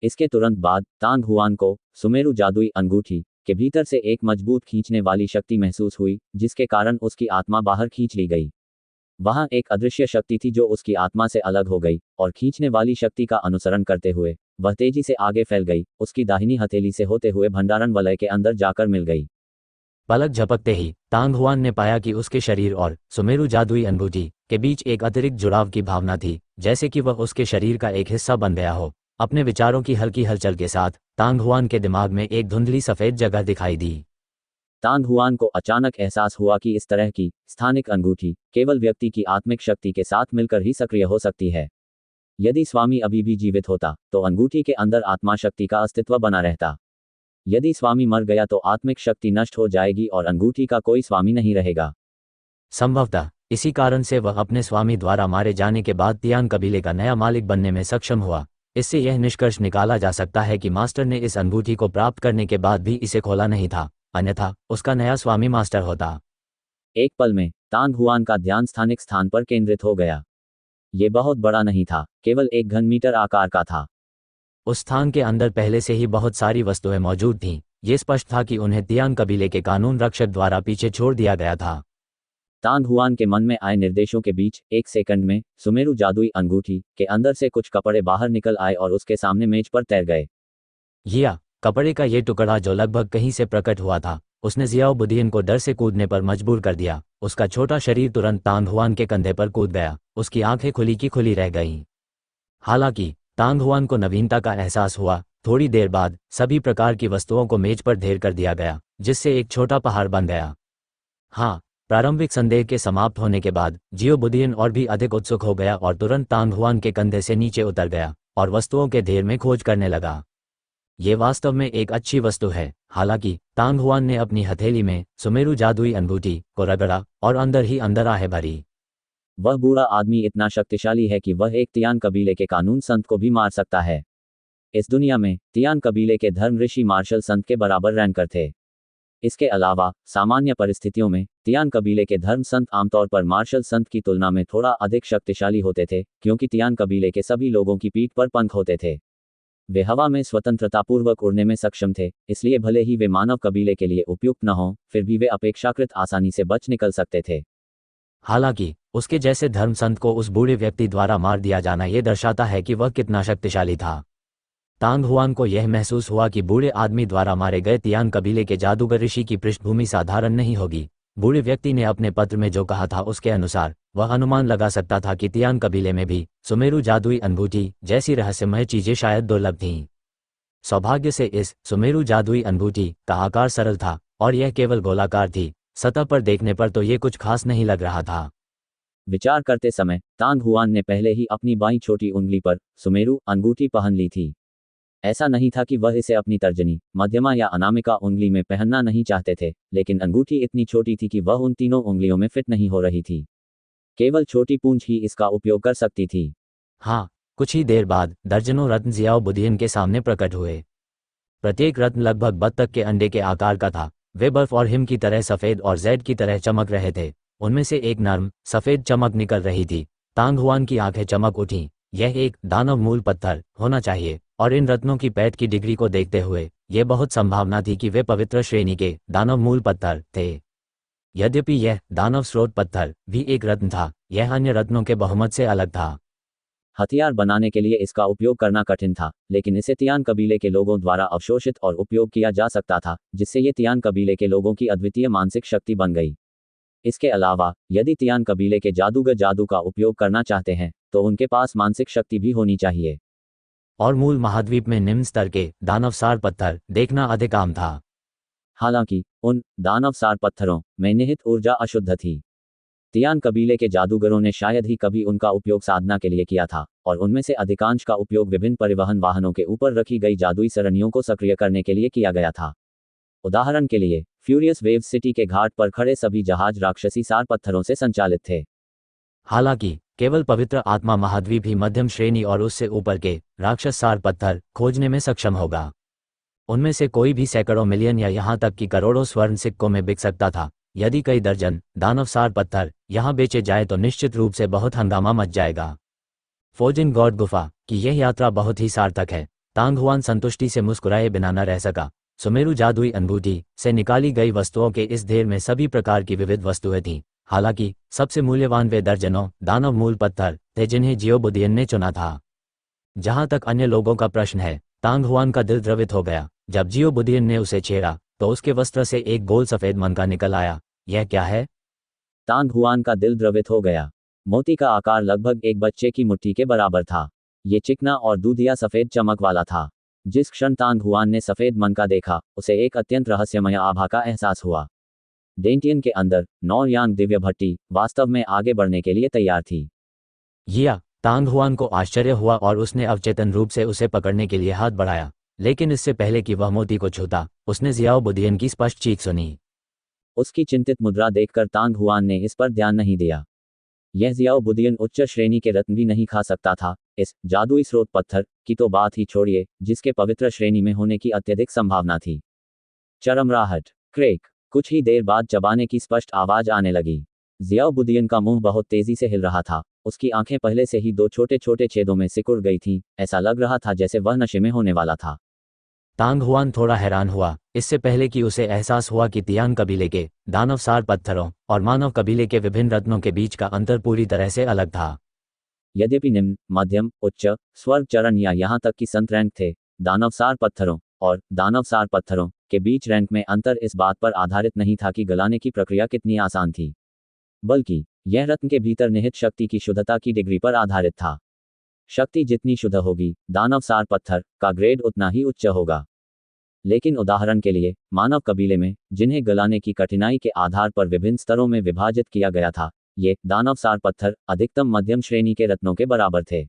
इसके तुरंत बाद तांग हुआन को सुमेरु जादुई अंगूठी के भीतर से एक मजबूत खींचने वाली शक्ति महसूस हुई, जिसके कारण उसकी आत्मा बाहर खींच ली गई। वहां एक अदृश्य शक्ति थी जो उसकी आत्मा से अलग हो गई, और खींचने वाली शक्ति का अनुसरण करते हुए वह तेजी से आगे फैल गई, उसकी दाहिनी हथेली से होते हुए भंडारण वलय के अंदर जाकर मिल गई। पलक झपकते ही तांग हुआन ने पाया कि उसके शरीर और सुमेरु जादुई अंगूठी के बीच एक अतिरिक्त जुड़ाव की भावना थी, जैसे कि वह उसके शरीर का एक हिस्सा बन गया हो। अपने विचारों की हल्की हलचल के साथ तांग हुआन के दिमाग में एक धुंधली सफेद जगह दिखाई दी। तांग हुआन को अचानक एहसास हुआ कि इस तरह की स्थानिक अंगूठी केवल व्यक्ति की आत्मिक शक्ति के साथ मिलकर ही सक्रिय हो सकती है। यदि स्वामी अभी भी जीवित होता तो अंगूठी के अंदर आत्मा शक्ति का अस्तित्व बना रहता। यदि स्वामी मर गया तो आत्मिक शक्ति नष्ट हो जाएगी और अंगूठी का कोई स्वामी नहीं रहेगा। संभवतः इसी कारण से वह अपने स्वामी द्वारा मारे जाने के बाद तियान कबीले का नया मालिक बनने में सक्षम हुआ। इससे यह निष्कर्ष निकाला जा सकता है कि मास्टर ने इस अंगूठी को प्राप्त करने के बाद भी इसे खोला नहीं था, अन्यथा उसका नया स्वामी मास्टर होता। एक पल में तांग हुआन का ध्यान स्थानिक स्थान पर केंद्रित हो गया। ये बहुत बड़ा नहीं था, केवल 1 घन मीटर आकार का था। उस स्थान के अंदर पहले से ही बहुत सारी वस्तुएं मौजूद थीं। ये स्पष्ट था कि उन्हें तियान कबीले के कानून रक्षक द्वारा पीछे छोड़ दिया गया था। तांग हुआन के मन में आए निर्देशों के बीच 1 सेकंड में सुमेरु जादुई अंगूठी के अंदर से कुछ कपड़े बाहर निकल आए और उसके सामने मेज पर तैर गए। यह कपड़े का ये टुकड़ा जो लगभग कहीं से प्रकट हुआ था, उसने जियाओबुद्दीन को डर से कूदने पर मजबूर कर दिया। उसका छोटा शरीर तुरंत तांग हुआन के कंधे पर कूद गया। उसकी आंखें खुली की खुली रह गईं। हालांकि तांग हुआन को नवीनता का एहसास हुआ। थोड़ी देर बाद सभी प्रकार की वस्तुओं को मेज पर ढेर कर दिया गया, जिससे एक छोटा पहाड़ बन गया। हाँ, प्रारंभिक संदेह के समाप्त होने के बाद जियाओबुद्दीन और भी अधिक उत्सुक हो गया और तुरंत तांग हुआन के कंधे से नीचे उतर गया और वस्तुओं के ढेर में खोज करने लगा। ये वास्तव में एक अच्छी वस्तु है। हालांकि तांग हुआन ने अपनी हथेली में सुमेरु जादुई अंगूठी को रगड़ा और अंदर ही अंदर आहें भरी। वह बूढ़ा आदमी इतना शक्तिशाली है कि वह एक तियान कबीले के कानून संत को भी मार सकता है। इस दुनिया में तियान कबीले के धर्म ऋषि मार्शल संत के बराबर रैंकर थे। इसके अलावा सामान्य परिस्थितियों में तियान कबीले के धर्म संत आमतौर पर मार्शल संत की तुलना में थोड़ा अधिक शक्तिशाली होते थे, क्योंकि तियान कबीले के सभी लोगों की पीठ पर पंख होते थे। वे हवा में स्वतंत्रतापूर्वक उड़ने में सक्षम थे, इसलिए भले ही वे मानव कबीले के लिए उपयुक्त न हों, फिर भी वे अपेक्षाकृत आसानी से बच निकल सकते थे। हालांकि उसके जैसे धर्म संत को उस बूढ़े व्यक्ति द्वारा मार दिया जाना यह दर्शाता है कि वह कितना शक्तिशाली था। तांग हुआन को यह महसूस हुआ कि बूढ़े आदमी द्वारा मारे गए तियान कबीले के जादूगर ऋषि की पृष्ठभूमि साधारण नहीं होगी। बूढ़े व्यक्ति ने अपने पत्र में जो कहा था उसके अनुसार वह अनुमान लगा सकता था कि तियान कबीले में भी सुमेरु जादुई अनुभूति जैसी रहस्यमय चीजें शायद दुर्लभ थीं। सौभाग्य से इस सुमेरु जादुई अनुभूति का आकार सरल था और यह केवल गोलाकार थी। सतह पर देखने पर तो ये कुछ खास नहीं लग रहा था। विचार करते समय तांग हुआन ने पहले ही अपनी बाईं छोटी उंगली पर सुमेरु अंगूठी पहन ली थी। ऐसा नहीं था कि वह इसे अपनी तर्जनी, मध्यमा या अनामिका उंगली में पहनना नहीं चाहते थे, लेकिन अंगूठी इतनी छोटी थी कि वह उन तीनों उंगलियों में फिट नहीं हो रही थी। केवल छोटी पूंछ ही इसका उपयोग कर सकती थी। हाँ, कुछ ही देर बाद दर्जनों रत्न जियाओ बुदियन के सामने प्रकट हुए। प्रत्येक रत्न लगभग बत्तख के अंडे के आकार का था। वे बर्फ और हिम की तरह सफेद और जैड की तरह चमक रहे थे। उनमें से एक नर्म सफेद चमक निकल रही थी। तांग हुआन की आंखें चमक उठीं। यह एक दानव मूल पत्थर होना चाहिए, और इन रत्नों की पैठ की डिग्री को देखते हुए यह बहुत संभावना थी कि वे पवित्र श्रेणी के दानव मूल पत्थर थे। यद्यपि यह दानव स्रोत पत्थर भी एक रत्न था, यह अन्य रत्नों के बहुमत से अलग था। हथियार बनाने के लिए इसका उपयोग करना कठिन था, लेकिन इसे तियान कबीले के लोगों द्वारा अवशोषित और उपयोग किया जा सकता था, जिससे ये तियान कबीले के लोगों की अद्वितीय मानसिक शक्ति बन गई। इसके अलावा यदि तियान कबीले के जादूगर जादू का उपयोग करना चाहते हैं तो उनके पास मानसिक शक्ति भी होनी चाहिए। और मूल महाद्वीप में निम्न स्तर के दानवसार पत्थर देखना अधिक आम था। हालांकि उन दानवसार पत्थरों में निहित ऊर्जा अशुद्ध थी। तियान कबीले के जादूगरों ने शायद ही कभी उनका उपयोग साधना के लिए किया था, और उनमें से अधिकांश का उपयोग विभिन्न परिवहन वाहनों के ऊपर रखी गई जादुई सरणियों को सक्रिय करने के लिए किया गया था। उदाहरण के लिए, फ्यूरियस वेव सिटी के घाट पर खड़े सभी जहाज राक्षसी सार पत्थरों से संचालित थे। हालांकि केवल पवित्र आत्मा महाद्वीप ही मध्यम श्रेणी और उससे ऊपर के राक्षस सार पत्थर खोजने में सक्षम होगा। उनमें से कोई भी सैकड़ों मिलियन या यहाँ तक कि करोड़ों स्वर्ण सिक्कों में बिक सकता था। यदि कई दर्जन दानवसार पत्थर यहाँ बेचे जाए तो निश्चित रूप से बहुत हंगामा मच जाएगा। फोजिन गॉड गुफा की यह यात्रा बहुत ही सार्थक है। तांग हुआन संतुष्टि से मुस्कुराए बिना न रह सका। सुमेरु जादुई अनुभूति से निकाली गई वस्तुओं के इस ढेर में सभी प्रकार की विविध वस्तुएं थीं। हालांकि सबसे मूल्यवान वे दर्जनों दानव मूल पत्थर थे जिन्हें जियो बुदियन ने चुना था। जहां तक अन्य लोगों का प्रश्न है, तांग हुआन का दिल द्रवित हो गया जब जियो बुदियन ने उसे छेड़ा तो उसके वस्त्र से एक गोल सफेद मनका निकल आया। यह क्या है? तांग हुआन का दिल द्रवित हो गया। मोती का आकार लगभग एक बच्चे की मुट्ठी के बराबर था। ये चिकना और दूधिया सफेद चमक वाला था। जिस क्षण तांग हुआन ने सफेद मनका देखा, उसे एक अत्यंत रहस्यमय आभा का एहसास हुआ। डेंटियन के अंदर नौरयांग दिव्य भट्टी वास्तव में आगे बढ़ने के लिए तैयार थी। यह तांग हुआन को आश्चर्य हुआ और उसने अवचेतन रूप से उसे पकड़ने के लिए हाथ बढ़ाया, लेकिन इससे पहले कि वह मोती को छूता, उसने जियाओ बुदियन की स्पष्ट चीख सुनी। उसकी चिंतित मुद्रा देखकर तांग हुआन ने इस पर ध्यान नहीं दिया। यह जियाओ बुदियन उच्च श्रेणी के रत्न भी नहीं खा सकता था। इस जादुई स्रोत पत्थर की तो बात ही छोड़िए, जिसके पवित्र श्रेणी में होने की अत्यधिक संभावना थी। चरमराहट, क्रेक। कुछ ही देर बाद चबाने की स्पष्ट आवाज आने लगी। जियाओ बुदियन का मुंह बहुत तेजी से हिल रहा था। उसकी आंखें पहले से ही दो छोटे छोटे छेदों में सिकुड़ गई थीं। ऐसा लग रहा था जैसे वह नशे में होने वाला था। तांग हुआन थोड़ा हैरान हुआ, इससे पहले कि उसे एहसास हुआ कि तियान कबीले के दानवसार पत्थरों और मानव कबीले के विभिन्न रत्नों के बीच का अंतर पूरी तरह से अलग था। यद्यपि निम्न, मध्यम, उच्च, स्वर्ग चरण या यहाँ तक कि संत रैंक थे, दानवसार पत्थरों और दानवसार पत्थरों के बीच रैंक में अंतर इस बात पर आधारित नहीं था कि गलाने की प्रक्रिया कितनी आसान थी, बल्कि यह रत्न के भीतर निहित शक्ति की शुद्धता की डिग्री पर आधारित था। शक्ति जितनी शुद्ध होगी, दानवसार पत्थर का ग्रेड उतना ही उच्च होगा। लेकिन उदाहरण के लिए, मानव कबीले में, जिन्हें गलाने की कठिनाई के आधार पर विभिन्न स्तरों में विभाजित किया गया था, ये दानवसार पत्थर अधिकतम मध्यम श्रेणी के रत्नों के बराबर थे।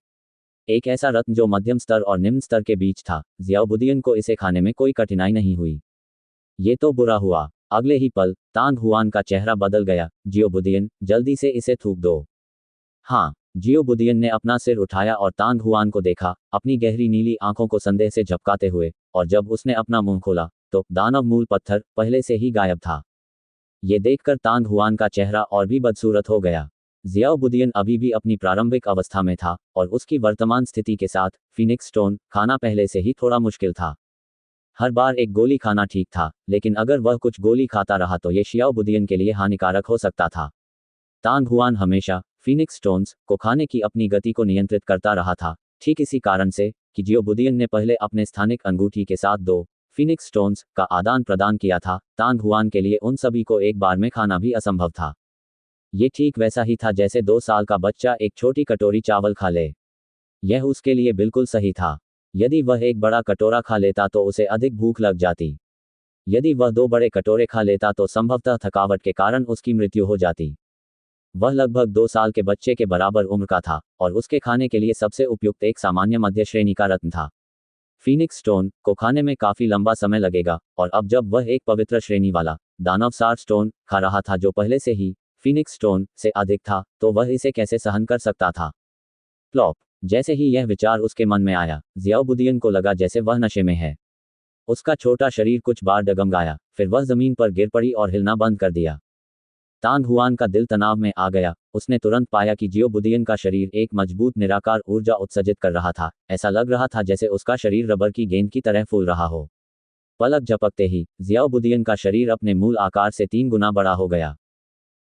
एक ऐसा रत्न जो मध्यम स्तर और निम्न स्तर के बीच था। जियाओ बुदियन को इसे खाने में कोई कठिनाई नहीं हुई। ये तो बुरा हुआ। अगले ही पल तांग हुआन का चेहरा बदल गया। जियो बुदियन, जल्दी से इसे थूक दो। हाँ। जियो बुदियन ने अपना सिर उठाया और तांग हुआन को देखा, अपनी गहरी नीली आंखों को संदेह से झपकाते हुए, और जब उसने अपना मुंह खोला तो दानव मूल पत्थर पहले से ही गायब था। ये देखकर तांग हुआन का चेहरा और भी बदसूरत हो गया। जियाओ बुदियन अभी भी अपनी प्रारंभिक अवस्था में था, और उसकी वर्तमान स्थिति के साथ फिनिक्स स्टोन खाना पहले से ही थोड़ा मुश्किल था। हर बार एक गोली खाना ठीक था, लेकिन अगर वह कुछ गोली खाता रहा तो ये जियाओ बुदियन के लिए हानिकारक हो सकता था। तांग हुआन हमेशा फिनिक्स स्टोन्स को खाने की अपनी गति को नियंत्रित करता रहा था। ठीक इसी कारण से कि जियो बुदियन ने पहले अपने स्थानिक अंगूठी के साथ 2 फिनिक्स स्टोन्स का आदान प्रदान किया था। तांग हुआन के लिए उन सभी को एक बार में खाना भी असंभव था। ये ठीक वैसा ही था जैसे 2 साल का बच्चा एक छोटी कटोरी चावल खा ले। यह उसके लिए बिल्कुल सही था। यदि वह एक बड़ा कटोरा खा लेता तो उसे अधिक भूख लग जाती। यदि वह 2 बड़े कटोरे खा लेता तो संभवतः थकावट के कारण उसकी मृत्यु हो जाती। वह लगभग 2 साल के बच्चे के बराबर उम्र का था और उसके खाने के लिए सबसे उपयुक्त एक सामान्य मध्य श्रेणी का रत्न था। फीनिक्स स्टोन को खाने में काफी लंबा समय लगेगा, और अब जब वह एक पवित्र श्रेणी वाला दानवसार स्टोन खा रहा था जो पहले से ही फीनिक्स स्टोन से अधिक था, तो वह इसे कैसे सहन कर सकता था। प्लॉप। जैसे ही यह विचार उसके मन में आया, ज़ियाओबुदियन को लगा जैसे वह नशे में है। उसका छोटा शरीर कुछ बार डगमगाया, फिर वह जमीन पर गिर पड़ी और हिलना बंद कर दिया। तांग हुआन का दिल तनाव में आ गया। उसने तुरंत पाया कि ज़ियाओबुदियन का शरीर एक मजबूत निराकार ऊर्जा उत्सर्जित कर रहा था। ऐसा लग रहा था जैसे उसका शरीर रबर की गेंद की तरह फूल रहा हो। पलक झपकते ही ज़ियाओबुदियन का शरीर अपने मूल आकार से 3 गुना बड़ा हो गया।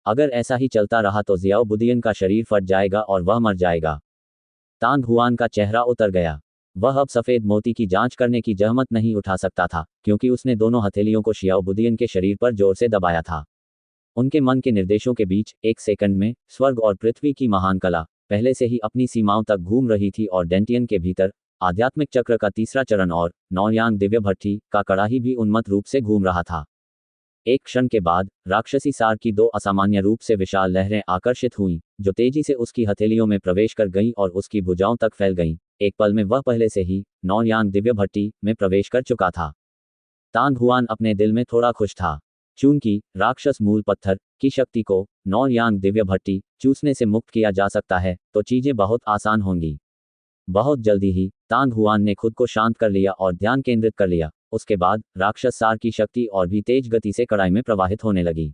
अगर ऐसा ही चलता रहा तो ज़ियाओबुदियन का शरीर फट जाएगा और वह मर जाएगा। तांग हुआन का चेहरा उतर गया। वह अब सफ़ेद मोती की जांच करने की जहमत नहीं उठा सकता था, क्योंकि उसने दोनों हथेलियों को ज़ियाओबुदियन के शरीर पर जोर से दबाया था। उनके मन के निर्देशों के बीच एक सेकंड में स्वर्ग और पृथ्वी की महान कला पहले से ही अपनी सीमाओं तक घूम रही थी, और डेंटियन के भीतर आध्यात्मिक चक्र का तीसरा चरण और नौयांग दिव्य भट्टी का कड़ाही भी उन्मत्त रूप से घूम रहा था। एक क्षण के बाद राक्षसी सार की 2 असामान्य रूप से विशाल लहरें आकर्षित हुईं, जो तेजी से उसकी हथेलियों में प्रवेश कर गईं और उसकी भुजाओं तक फैल गईं। एक पल में वह पहले से ही नौयांग दिव्य भट्टी में प्रवेश कर चुका था। तांग हुआन अपने दिल में थोड़ा खुश था। चूंकि राक्षस मूल पत्थर की शक्ति को नौयांग दिव्य भट्टी चूसने से मुक्त किया जा सकता है, तो चीजें बहुत आसान होंगी। बहुत जल्दी ही तांग हुआन ने खुद को शांत कर लिया और ध्यान केंद्रित कर लिया। उसके बाद राक्षस सार की शक्ति और भी तेज गति से कड़ाई में प्रवाहित होने लगी।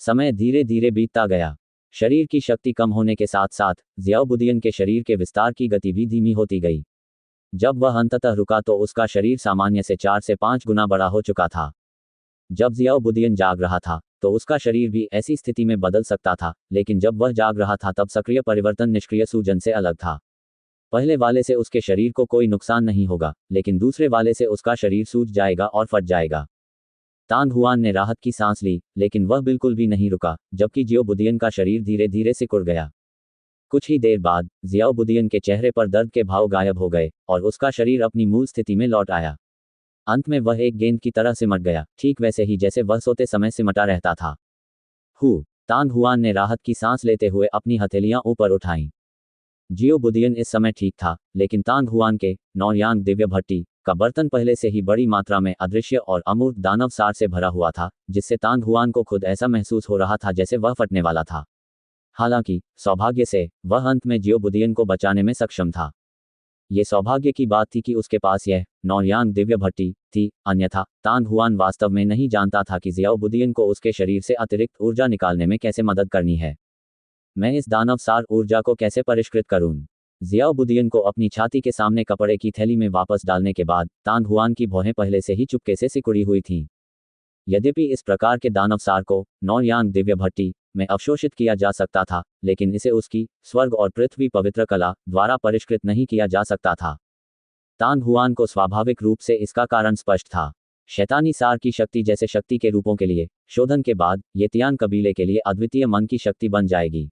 समय धीरे धीरे बीतता गया। शरीर की शक्ति कम होने के साथ साथ ज़ियाओबुदियन के शरीर के विस्तार की गति भी धीमी होती गई। जब वह अंततः रुका तो उसका शरीर सामान्य से 4 से 5 गुना बड़ा हो चुका था। जब ज़ियाओबुदियन जाग रहा था तो उसका शरीर भी ऐसी स्थिति में बदल सकता था, लेकिन जब वह जाग रहा था तब सक्रिय परिवर्तन निष्क्रिय सूजन से अलग था। पहले वाले से उसके शरीर को कोई नुकसान नहीं होगा, लेकिन दूसरे वाले से उसका शरीर सूज जाएगा और फट जाएगा। तांग हुआन ने राहत की सांस ली, लेकिन वह बिल्कुल भी नहीं रुका, जबकि ज़ियाओबुदियन का शरीर धीरे धीरे सिकुड़ गया। कुछ ही देर बाद ज़ियाओबुदियन के चेहरे पर दर्द के भाव गायब हो गए और उसका शरीर अपनी मूल स्थिति में लौट आया। अंत में वह एक गेंद की तरह सिमट गया, ठीक वैसे ही जैसे वह सोते समय सिमटा रहता था। तांग हुआन ने राहत की सांस लेते हुए अपनी हथेलियां ऊपर उठाईं। ज़ियाओबुदियन इस समय ठीक था, लेकिन तांग हुआन के नौयांग दिव्य भट्टी का बर्तन पहले से ही बड़ी मात्रा में अदृश्य और अमूर्त दानव सार से भरा हुआ था, जिससे तांग हुआन को खुद ऐसा महसूस हो रहा था जैसे वह फटने वाला था। हालांकि सौभाग्य से वह अंत में ज़ियाओबुदियन को बचाने में सक्षम था। ये सौभाग्य की बात थी कि उसके पास यह नौयांग दिव्य भट्टी थी, अन्यथा तांग हुआन वास्तव में नहीं जानता था कि ज़ियाओबुदियन को उसके शरीर से अतिरिक्त ऊर्जा निकालने में कैसे मदद करनी है। मैं इस दानव सार ऊर्जा को कैसे परिष्कृत करूं? ज़ियाओबुदियन को अपनी छाती के सामने कपड़े की थैली में वापस डालने के बाद तांग हुआन की भौहें पहले से ही चुपके से सिकुड़ी हुई थीं। यद्यपि इस प्रकार के दानव सार को नौयांग दिव्य भट्टी में अवशोषित किया जा सकता था, लेकिन इसे उसकी स्वर्ग और पृथ्वी पवित्र कला द्वारा परिष्कृत नहीं किया जा सकता था। तांग हुआन को स्वाभाविक रूप से इसका कारण स्पष्ट था। शैतानी सार की शक्ति जैसे शक्ति के रूपों के लिए शोधन के बाद ये तियान कबीले के लिए अद्वितीय मन की शक्ति बन जाएगी।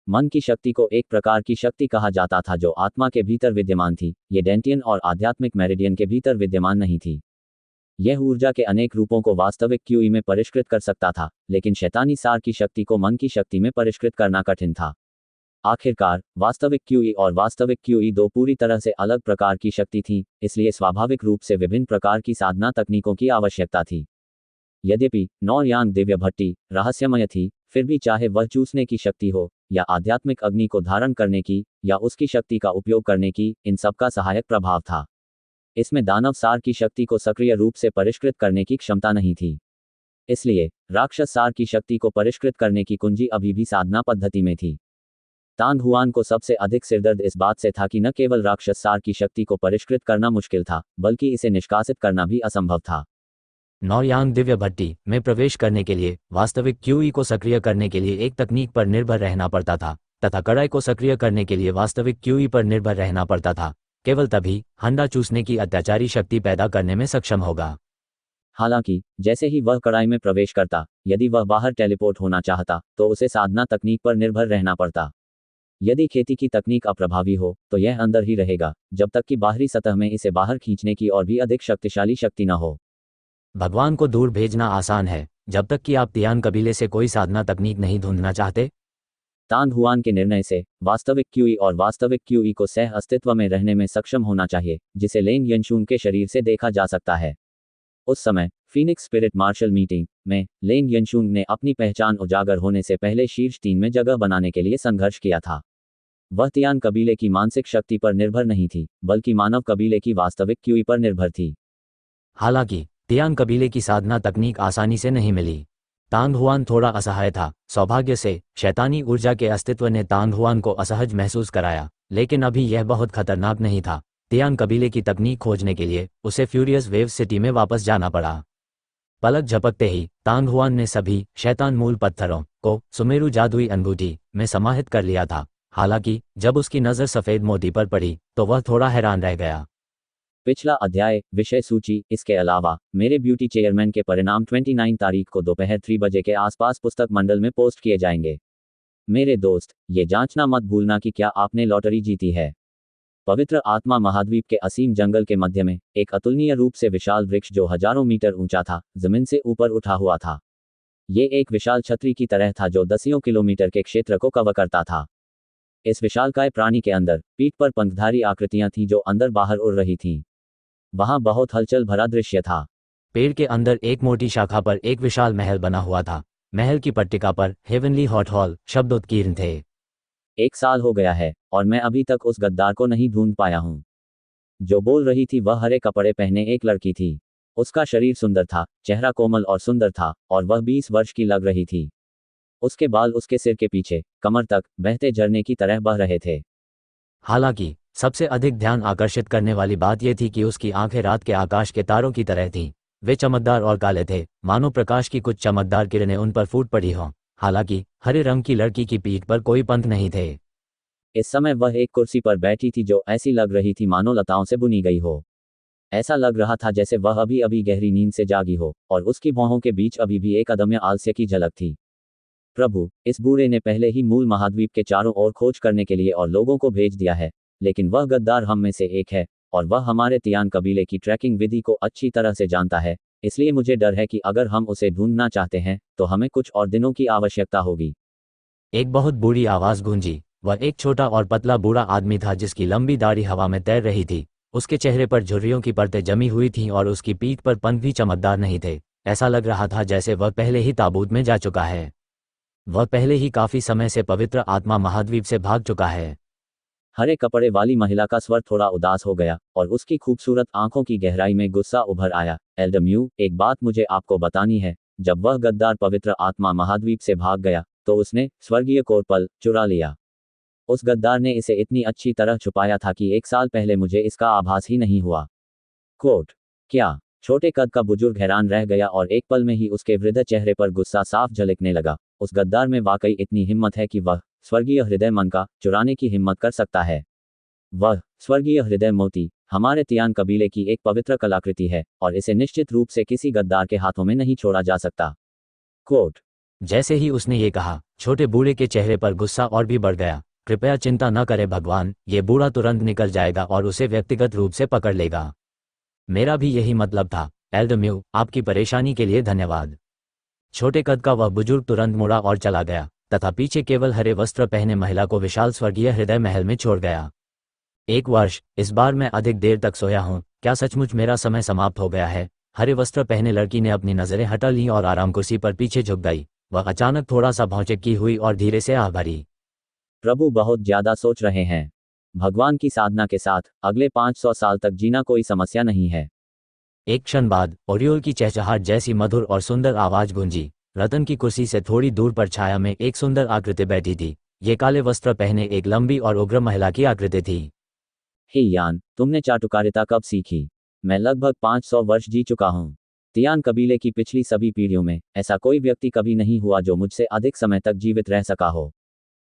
मन की शक्ति को एक प्रकार की शक्ति कहा जाता था जो आत्मा के भीतर विद्यमान थी। ये डेंटियन और आध्यात्मिक मेरिडियन के भीतर विद्यमान नहीं थी। यह ऊर्जा के अनेक रूपों को वास्तविक क्यूई में परिष्कृत कर सकता था, लेकिन शैतानी सार की शक्ति को मन की शक्ति में परिष्कृत करना कठिन था। आखिरकार वास्तविक क्यूई और वास्तविक क्यूई 2 पूरी तरह से अलग प्रकार की शक्ति थी, इसलिए स्वाभाविक रूप से विभिन्न प्रकार की साधना तकनीकों की आवश्यकता थी। यद्यपि नौयांग दिव्य भट्टी रहस्यमय थी, फिर भी चाहे वह चूसने की शक्ति हो या आध्यात्मिक अग्नि को धारण करने की या उसकी शक्ति का उपयोग करने की, इन सब का सहायक प्रभाव था। इसमें दानव सार की शक्ति को सक्रिय रूप से परिष्कृत करने की क्षमता नहीं थी। इसलिए राक्षस सार की शक्ति को परिष्कृत करने की कुंजी अभी भी साधना पद्धति में थी। तांग हुआन को सबसे अधिक सिरदर्द इस बात से था कि न केवल राक्षस सार की शक्ति को परिष्कृत करना मुश्किल था, बल्कि इसे निष्कासित करना भी असंभव था। नौयांग दिव्य भट्टी में प्रवेश करने के लिए वास्तविक क्यूई को सक्रिय करने के लिए एक तकनीक पर निर्भर रहना पड़ता था, तथा कड़ाई को सक्रिय करने के लिए वास्तविक क्यूई पर निर्भर रहना पड़ता था। केवल तभी हंडा चूसने की अत्याचारी शक्ति पैदा करने में सक्षम होगा। हालांकि जैसे ही वह कड़ाई में प्रवेश करता, यदि वह बाहर टेलीपोर्ट होना चाहता तो उसे साधना तकनीक पर निर्भर रहना पड़ता। यदि खेती की तकनीक अप्रभावी हो तो यह अंदर ही रहेगा जब तक कि बाहरी सतह में इसे बाहर खींचने की और भी अधिक शक्तिशाली शक्ति न हो। भगवान को दूर भेजना आसान है जब तक कि आप तियान कबीले से कोई साधना तकनीक नहीं ढूंढना चाहते। तांग हुआन के निर्णय से वास्तविक क्यूई और वास्तविक क्यूई को सह अस्तित्व में रहने में सक्षम होना चाहिए, जिसे लेंग यनशून के शरीर से देखा जा सकता है। उस समय फीनिक्स स्पिरिट मार्शल मीटिंग में लेंग यनशून ने अपनी पहचान उजागर होने से पहले शीर्ष 3 में जगह बनाने के लिए संघर्ष किया था। वह तियान कबीले की मानसिक शक्ति पर निर्भर नहीं थी, बल्कि मानव कबीले की वास्तविक क्यूई पर निर्भर थी। हालांकि तियान कबीले की साधना तकनीक आसानी से नहीं मिली। तांग हुआन थोड़ा असहाय था। सौभाग्य से शैतानी ऊर्जा के अस्तित्व ने तांग हुआन को असहज महसूस कराया, लेकिन अभी यह बहुत खतरनाक नहीं था। तियान कबीले की तकनीक खोजने के लिए उसे फ्यूरियस वेव सिटी में वापस जाना पड़ा। पलक झपकते ही तांग हुआन ने सभी शैतान मूल पत्थरों को सुमेरु जादुई अनुभूति में समाहित कर लिया था। हालांकि जब उसकी नज़र सफ़ेद मोती पर पड़ी तो वह थोड़ा हैरान रह गया। पिछला अध्याय विषय सूची। इसके अलावा मेरे ब्यूटी चेयरमैन के परिणाम 29 तारीख को दोपहर 3 बजे के आसपास पुस्तक मंडल में पोस्ट किए जाएंगे। मेरे दोस्त, ये जांचना मत भूलना कि क्या आपने लॉटरी जीती है। पवित्र आत्मा महाद्वीप के असीम जंगल के मध्य में एक अतुलनीय रूप से विशाल वृक्ष जो हजारों मीटर ऊंचा था, जमीन से ऊपर उठा हुआ था। ये एक विशाल छतरी की तरह था जो दसियों किलोमीटर के क्षेत्र को कवर करता था। इस विशालकाय प्राणी के अंदर पीठ पर पंखधारी आकृतियां थीं जो अंदर बाहर उड़ रही थीं। वहां बहुत हलचल भरा दृश्य था। पेड़ के अंदर एक मोटी शाखा पर एक विशाल महल बना हुआ था। महल की पट्टिका पर हेवनली हॉट हॉल शब्द उत्कीर्ण थे। 1 साल हो गया है और मैं अभी तक उस गद्दार को नहीं ढूंढ पाया हूं। जो बोल रही थी वह हरे कपड़े पहने एक लड़की थी। उसका शरीर सुंदर था, चेहरा कोमल और सुंदर था, और वह 20 वर्ष की लग रही थी। उसके बाल उसके सिर के पीछे कमर तक बहते झरने की तरह बह रहे थे। हालांकि सबसे अधिक ध्यान आकर्षित करने वाली बात यह थी कि उसकी आंखें रात के आकाश के तारों की तरह थीं। वे चमकदार और काले थे, मानो प्रकाश की कुछ चमकदार किरणें उन पर फूट पड़ी हों। हालांकि हरे रंग की लड़की की पीठ पर कोई पंख नहीं थे। इस समय वह एक कुर्सी पर बैठी थी जो ऐसी लग रही थी मानो लताओं से बुनी गई हो। ऐसा लग रहा था जैसे वह अभी अभी गहरी नींद से जागी हो, और उसकी भौहों के बीच अभी भी एक अदम्य आलस्य की झलक थी। प्रभु, इस बूढ़े ने पहले ही मूल महाद्वीप के चारों ओर खोज करने के लिए और लोगों को भेज दिया है, लेकिन वह गद्दार हम में से एक है, और वह हमारे तियान कबीले की ट्रैकिंग विधि को अच्छी तरह से जानता है। इसलिए मुझे डर है कि अगर हम उसे ढूंढना चाहते हैं तो हमें कुछ और दिनों की आवश्यकता होगी। एक बहुत बुरी आवाज गूंजी। वह एक छोटा और पतला बूढ़ा आदमी था जिसकी लंबी दाढ़ी हवा में तैर रही थी। उसके चेहरे पर झुर्रियों की परतें जमी हुई थीं और उसकी पीठ पर पंख भी चमकदार नहीं थे। ऐसा लग रहा था जैसे वह पहले ही ताबूत में जा चुका है। वह पहले ही काफी समय से पवित्र आत्मा महाद्वीप से भाग चुका है। हरे कपड़े वाली महिला का स्वर थोड़ा उदास हो गया और उसकी खूबसूरत आंखों की गहराई में गुस्सा उभर आया। एल्डर म्यू, एक बात मुझे आपको बतानी है। जब वह गद्दार पवित्र आत्मा महाद्वीप से भाग गया तो उसने स्वर्गीय कोरपल चुरा लिया। उस गद्दार ने इसे इतनी अच्छी तरह छुपाया था कि 1 साल पहले मुझे इसका आभास ही नहीं हुआ। कोट, क्या? छोटे कद का बुजुर्ग हैरान रह गया और एक पल में ही उसके वृद्ध चेहरे पर गुस्सा साफ झलकने लगा। उस गद्दार में वाकई इतनी हिम्मत है कि वह स्वर्गीय हृदय मन का चुराने की हिम्मत कर सकता है। वह स्वर्गीय हृदय मोती हमारे तियान कबीले की एक पवित्र कलाकृति है और इसे निश्चित रूप से किसी गद्दार के हाथों में नहीं छोड़ा जा सकता। कोट। जैसे ही उसने ये कहा, छोटे बूढ़े के चेहरे पर गुस्सा और भी बढ़ गया। कृपया चिंता न करें भगवान, ये बूढ़ा तुरंत निकल जाएगा और उसे व्यक्तिगत रूप से पकड़ लेगा। मेरा भी यही मतलब था। एल्डर म्यू, आपकी परेशानी के लिए धन्यवाद। छोटे कद का वह बुजुर्ग तुरंत मुड़ा और चला गया तथा पीछे केवल हरे वस्त्र पहने महिला को विशाल स्वर्गीय हृदय महल में छोड़ गया। 1 वर्ष, इस बार मैं अधिक देर तक सोया हूँ। क्या सचमुच मेरा समय समाप्त हो गया है? हरे वस्त्र पहने लड़की ने अपनी नजरें हटा लीं और आराम कुर्सी पर पीछे झुक गई। वह अचानक थोड़ा सा भौचक्की हुई और धीरे से आह भरी। प्रभु बहुत ज्यादा सोच रहे हैं। भगवान की साधना के साथ अगले 500 साल तक जीना कोई समस्या नहीं है। एक क्षण बाद ओरियोल की चहचहाट जैसी मधुर और सुंदर आवाज गूंजी। रतन की कुर्सी से थोड़ी दूर पर छाया में एक सुंदर आकृति बैठी थी। ये काले वस्त्र पहने एक लंबी और उग्र महिला की आकृति थी। हे यान, तुमने चाटुकारिता कब सीखी? मैं लगभग 500 वर्ष जी चुका हूँ। तियान कबीले की पिछली सभी पीढ़ियों में ऐसा कोई व्यक्ति कभी नहीं हुआ जो मुझसे अधिक समय तक जीवित रह सका हो।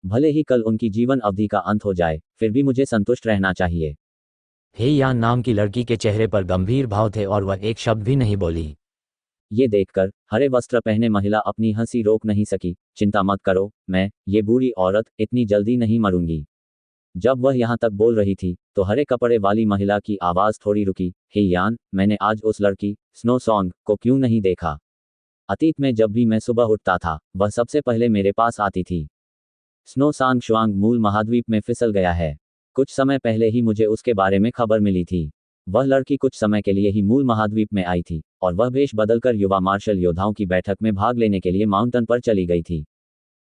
भले ही कल उनकी जीवन अवधि का अंत हो जाए, फिर भी मुझे संतुष्ट रहना चाहिए। हे यान नाम की लड़की के चेहरे पर गंभीर भाव थे और वह एक शब्द भी नहीं बोली। ये देखकर हरे वस्त्र पहने महिला अपनी हंसी रोक नहीं सकी। चिंता मत करो, मैं, ये बूढ़ी औरत, इतनी जल्दी नहीं मरूंगी। जब वह यहाँ तक बोल रही थी तो हरे कपड़े वाली महिला की आवाज थोड़ी रुकी। हे यान, मैंने आज उस लड़की स्नो सॉन्ग को क्यों नहीं देखा? अतीत में जब भी मैं सुबह उठता था वह सबसे पहले मेरे पास आती थी। स्नो सांग शुआंग मूल महाद्वीप में फिसल गया है। कुछ समय पहले ही मुझे उसके बारे में खबर मिली थी। वह लड़की कुछ समय के लिए ही मूल महाद्वीप में आई थी और वह वेश बदलकर युवा मार्शल योद्धाओं की बैठक में भाग लेने के लिए माउंटेन पर चली गई थी।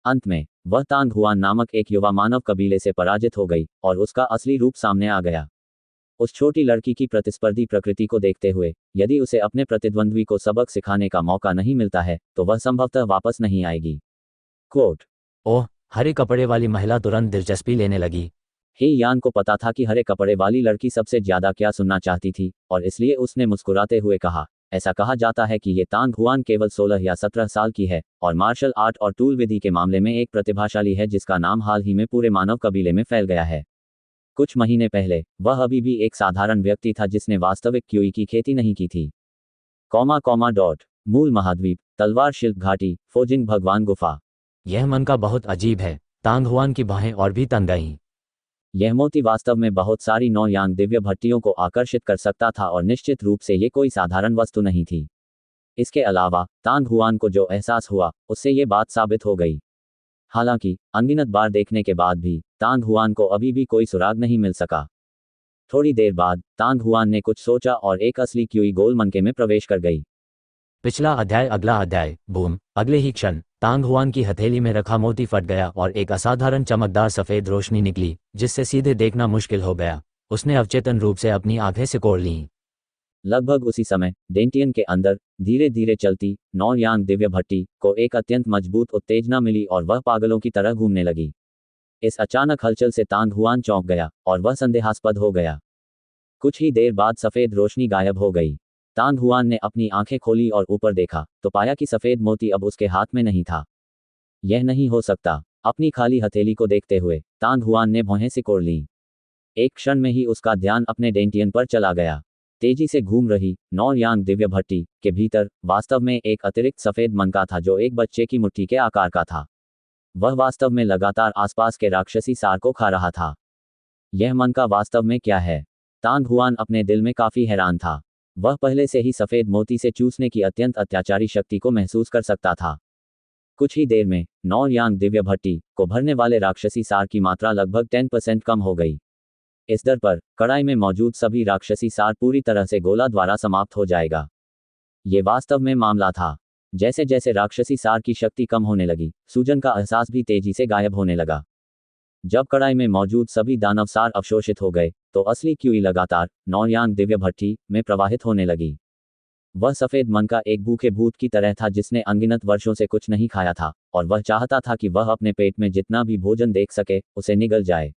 अंत में वह तांग हुआन नामक एक युवा मानव कबीले से पराजित हो गई और उसका असली रूप सामने आ गया। उस छोटी लड़की की प्रतिस्पर्धी प्रकृति को देखते हुए यदि उसे अपने प्रतिद्वंद्वी को सबक सिखाने का मौका नहीं मिलता है तो वह संभवतः वापस नहीं आएगी। कोट। ओह, हरे कपड़े वाली महिला तुरंत दिलचस्पी लेने लगी। हे यान को पता था कि हरे कपड़े वाली लड़की सबसे ज्यादा क्या सुनना चाहती थी और इसलिए उसने मुस्कुराते हुए कहा, ऐसा कहा जाता है कि ये तांग हुआन केवल 16 या 17 साल की है और मार्शल आर्ट और टूल विधि के मामले में एक प्रतिभाशाली है जिसका नाम हाल ही में पूरे मानव कबीले में फैल गया है। कुछ महीने पहले वह अभी भी एक साधारण व्यक्ति था जिसने वास्तविक क्यूई की खेती नहीं की थी। मूल महाद्वीप, तलवार शिल्प घाटी, फोजिंग भगवान गुफा। यह मन का बहुत अजीब है। तांग हुआन की बाहें और भी तन गईं। यह मोती वास्तव में बहुत सारी नौयांग दिव्य भट्टियों को आकर्षित कर सकता था और निश्चित रूप से ये कोई साधारण वस्तु नहीं थी। इसके अलावा तांग हुआन को जो एहसास हुआ उससे ये बात साबित हो गई। हालांकि अनगिनत बार देखने के बाद भी तांग हुआन को अभी भी कोई सुराग नहीं मिल सका। थोड़ी देर बाद तांग हुआन ने कुछ सोचा और एक असली क्यूई गोल मनके में प्रवेश कर गई। पिछला अध्याय। अगला अध्याय। बूम। अगले ही क्षण तांग हुआन की हथेली में रखा मोती फट गया और एक असाधारण चमकदार सफेद रोशनी निकली जिससे सीधे देखना मुश्किल हो गया। उसने अवचेतन रूप से अपनी आंखें सिकोड़ लीं। लगभग उसी समय डेंटियन के अंदर धीरे धीरे चलती नौयांग दिव्य भट्टी को एक अत्यंत मजबूत उत्तेजना मिली और वह पागलों की तरह घूमने लगी। इस अचानक हलचल से तांग हुआन चौंक गया और वह संदेहास्पद हो गया। कुछ ही देर बाद सफेद रोशनी गायब हो गई। तांग हुआन ने अपनी आंखें खोली और ऊपर देखा तो पाया कि सफेद मोती अब उसके हाथ में नहीं था। यह नहीं हो सकता। अपनी खाली हथेली को देखते हुए तांग हुआन ने भौहें सिकोड़ लीं। एक क्षण में ही उसका ध्यान अपने डेंटियन पर चला गया। तेजी से घूम रही नौयांग दिव्य भट्टी के भीतर वास्तव में एक अतिरिक्त सफेद मनका था जो एक बच्चे की मुट्ठी के आकार का था। वह वास्तव में लगातार आसपास के राक्षसी सार को खा रहा था। यह मनका वास्तव में क्या है? तांग हुआन अपने दिल में काफी हैरान था। वह पहले से ही सफेद मोती से चूसने की अत्यंत अत्याचारी शक्ति को महसूस कर सकता था। कुछ ही देर में नौयांग दिव्य भट्टी को भरने वाले राक्षसी सार की मात्रा लगभग 10% कम हो गई। इस दर पर कड़ाई में मौजूद सभी राक्षसी सार पूरी तरह से गोला द्वारा समाप्त हो जाएगा। ये वास्तव में मामला था। जैसे जैसे राक्षसी सार की शक्ति कम होने लगी सूजन का एहसास भी तेजी से गायब होने लगा। जब कड़ाई में मौजूद सभी दानव सार अवशोषित हो गए तो असली क्यूई लगातार नौयांग दिव्य भट्टी में प्रवाहित होने लगी। वह सफेद मन का एक भूखे भूत की तरह था जिसने अनगिनत वर्षों से कुछ नहीं खाया था और वह चाहता था कि वह अपने पेट में जितना भी भोजन देख सके उसे निगल जाए।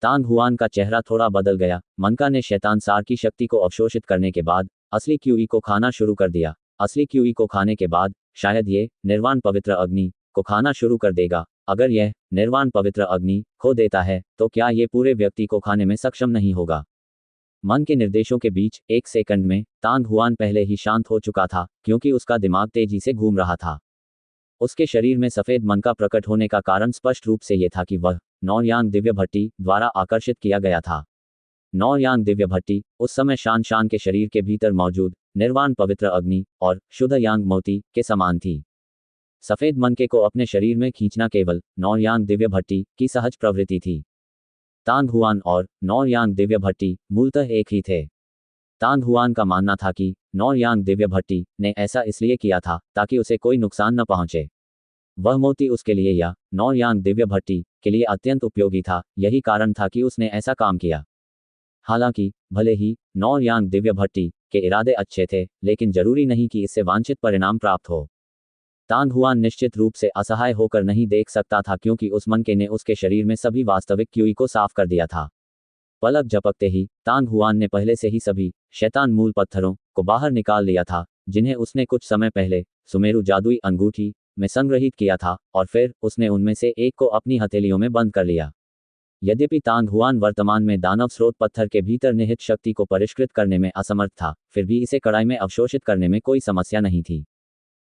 तांग हुआन का चेहरा थोड़ा बदल गया। मनका ने शैतान सार की शक्ति को अवशोषित करने के बाद असली क्यूई को खाना शुरू कर दिया। असली क्यूई को खाने के बाद शायद ये निर्वाण पवित्र अग्नि को खाना शुरू कर देगा। अगर यह निर्वाण पवित्र अग्नि खो देता है तो क्या ये पूरे व्यक्ति को खाने में सक्षम नहीं होगा? मन के निर्देशों के बीच एक सेकंड में तांग हुआन पहले ही शांत हो चुका था क्योंकि उसका दिमाग तेजी से घूम रहा था। उसके शरीर में सफेद मन का प्रकट होने का कारण स्पष्ट रूप से यह था कि वह नौयांग दिव्य भट्टी द्वारा आकर्षित किया गया था। नौयांग दिव्य भट्टी उस समय शान के शरीर के भीतर मौजूद निर्वाण पवित्र अग्नि और शुद्ध यांग मोती के समान थी। सफेद मनके को अपने शरीर में खींचना केवल नौयांग दिव्य भट्टी की सहज प्रवृत्ति थी। तांग हुआन और नौयांग दिव्य भट्टी मूलतः एक ही थे। तांग हुआन का मानना था कि नौयांग दिव्य भट्टी ने ऐसा इसलिए किया था ताकि उसे कोई नुकसान न पहुंचे। वह मोती उसके लिए या नौयांग दिव्य भट्टी के लिए अत्यंत उपयोगी था। यही कारण था कि उसने ऐसा काम किया। हालांकि भले ही नौयांग दिव्य भट्टी के इरादे अच्छे थे लेकिन जरूरी नहीं कि इससे वांछित परिणाम प्राप्त हो। तांग हुआन निश्चित रूप से असहाय होकर नहीं देख सकता था क्योंकि उस मनके ने उसके शरीर में सभी वास्तविक क्यूई को साफ कर दिया था। पलक झपकते ही तांग हुआन ने पहले से ही सभी शैतान मूल पत्थरों को बाहर निकाल लिया था जिन्हें उसने कुछ समय पहले सुमेरु जादुई अंगूठी में संग्रहित किया था और फिर उसने उनमें से एक को अपनी हथेलियों में बंद कर लिया। यद्यपि तांग हुआन वर्तमान में दानव स्रोत पत्थर के भीतर निहित शक्ति को परिष्कृत करने में असमर्थ था, फिर भी इसे कड़ाई में अवशोषित करने में कोई समस्या नहीं थी।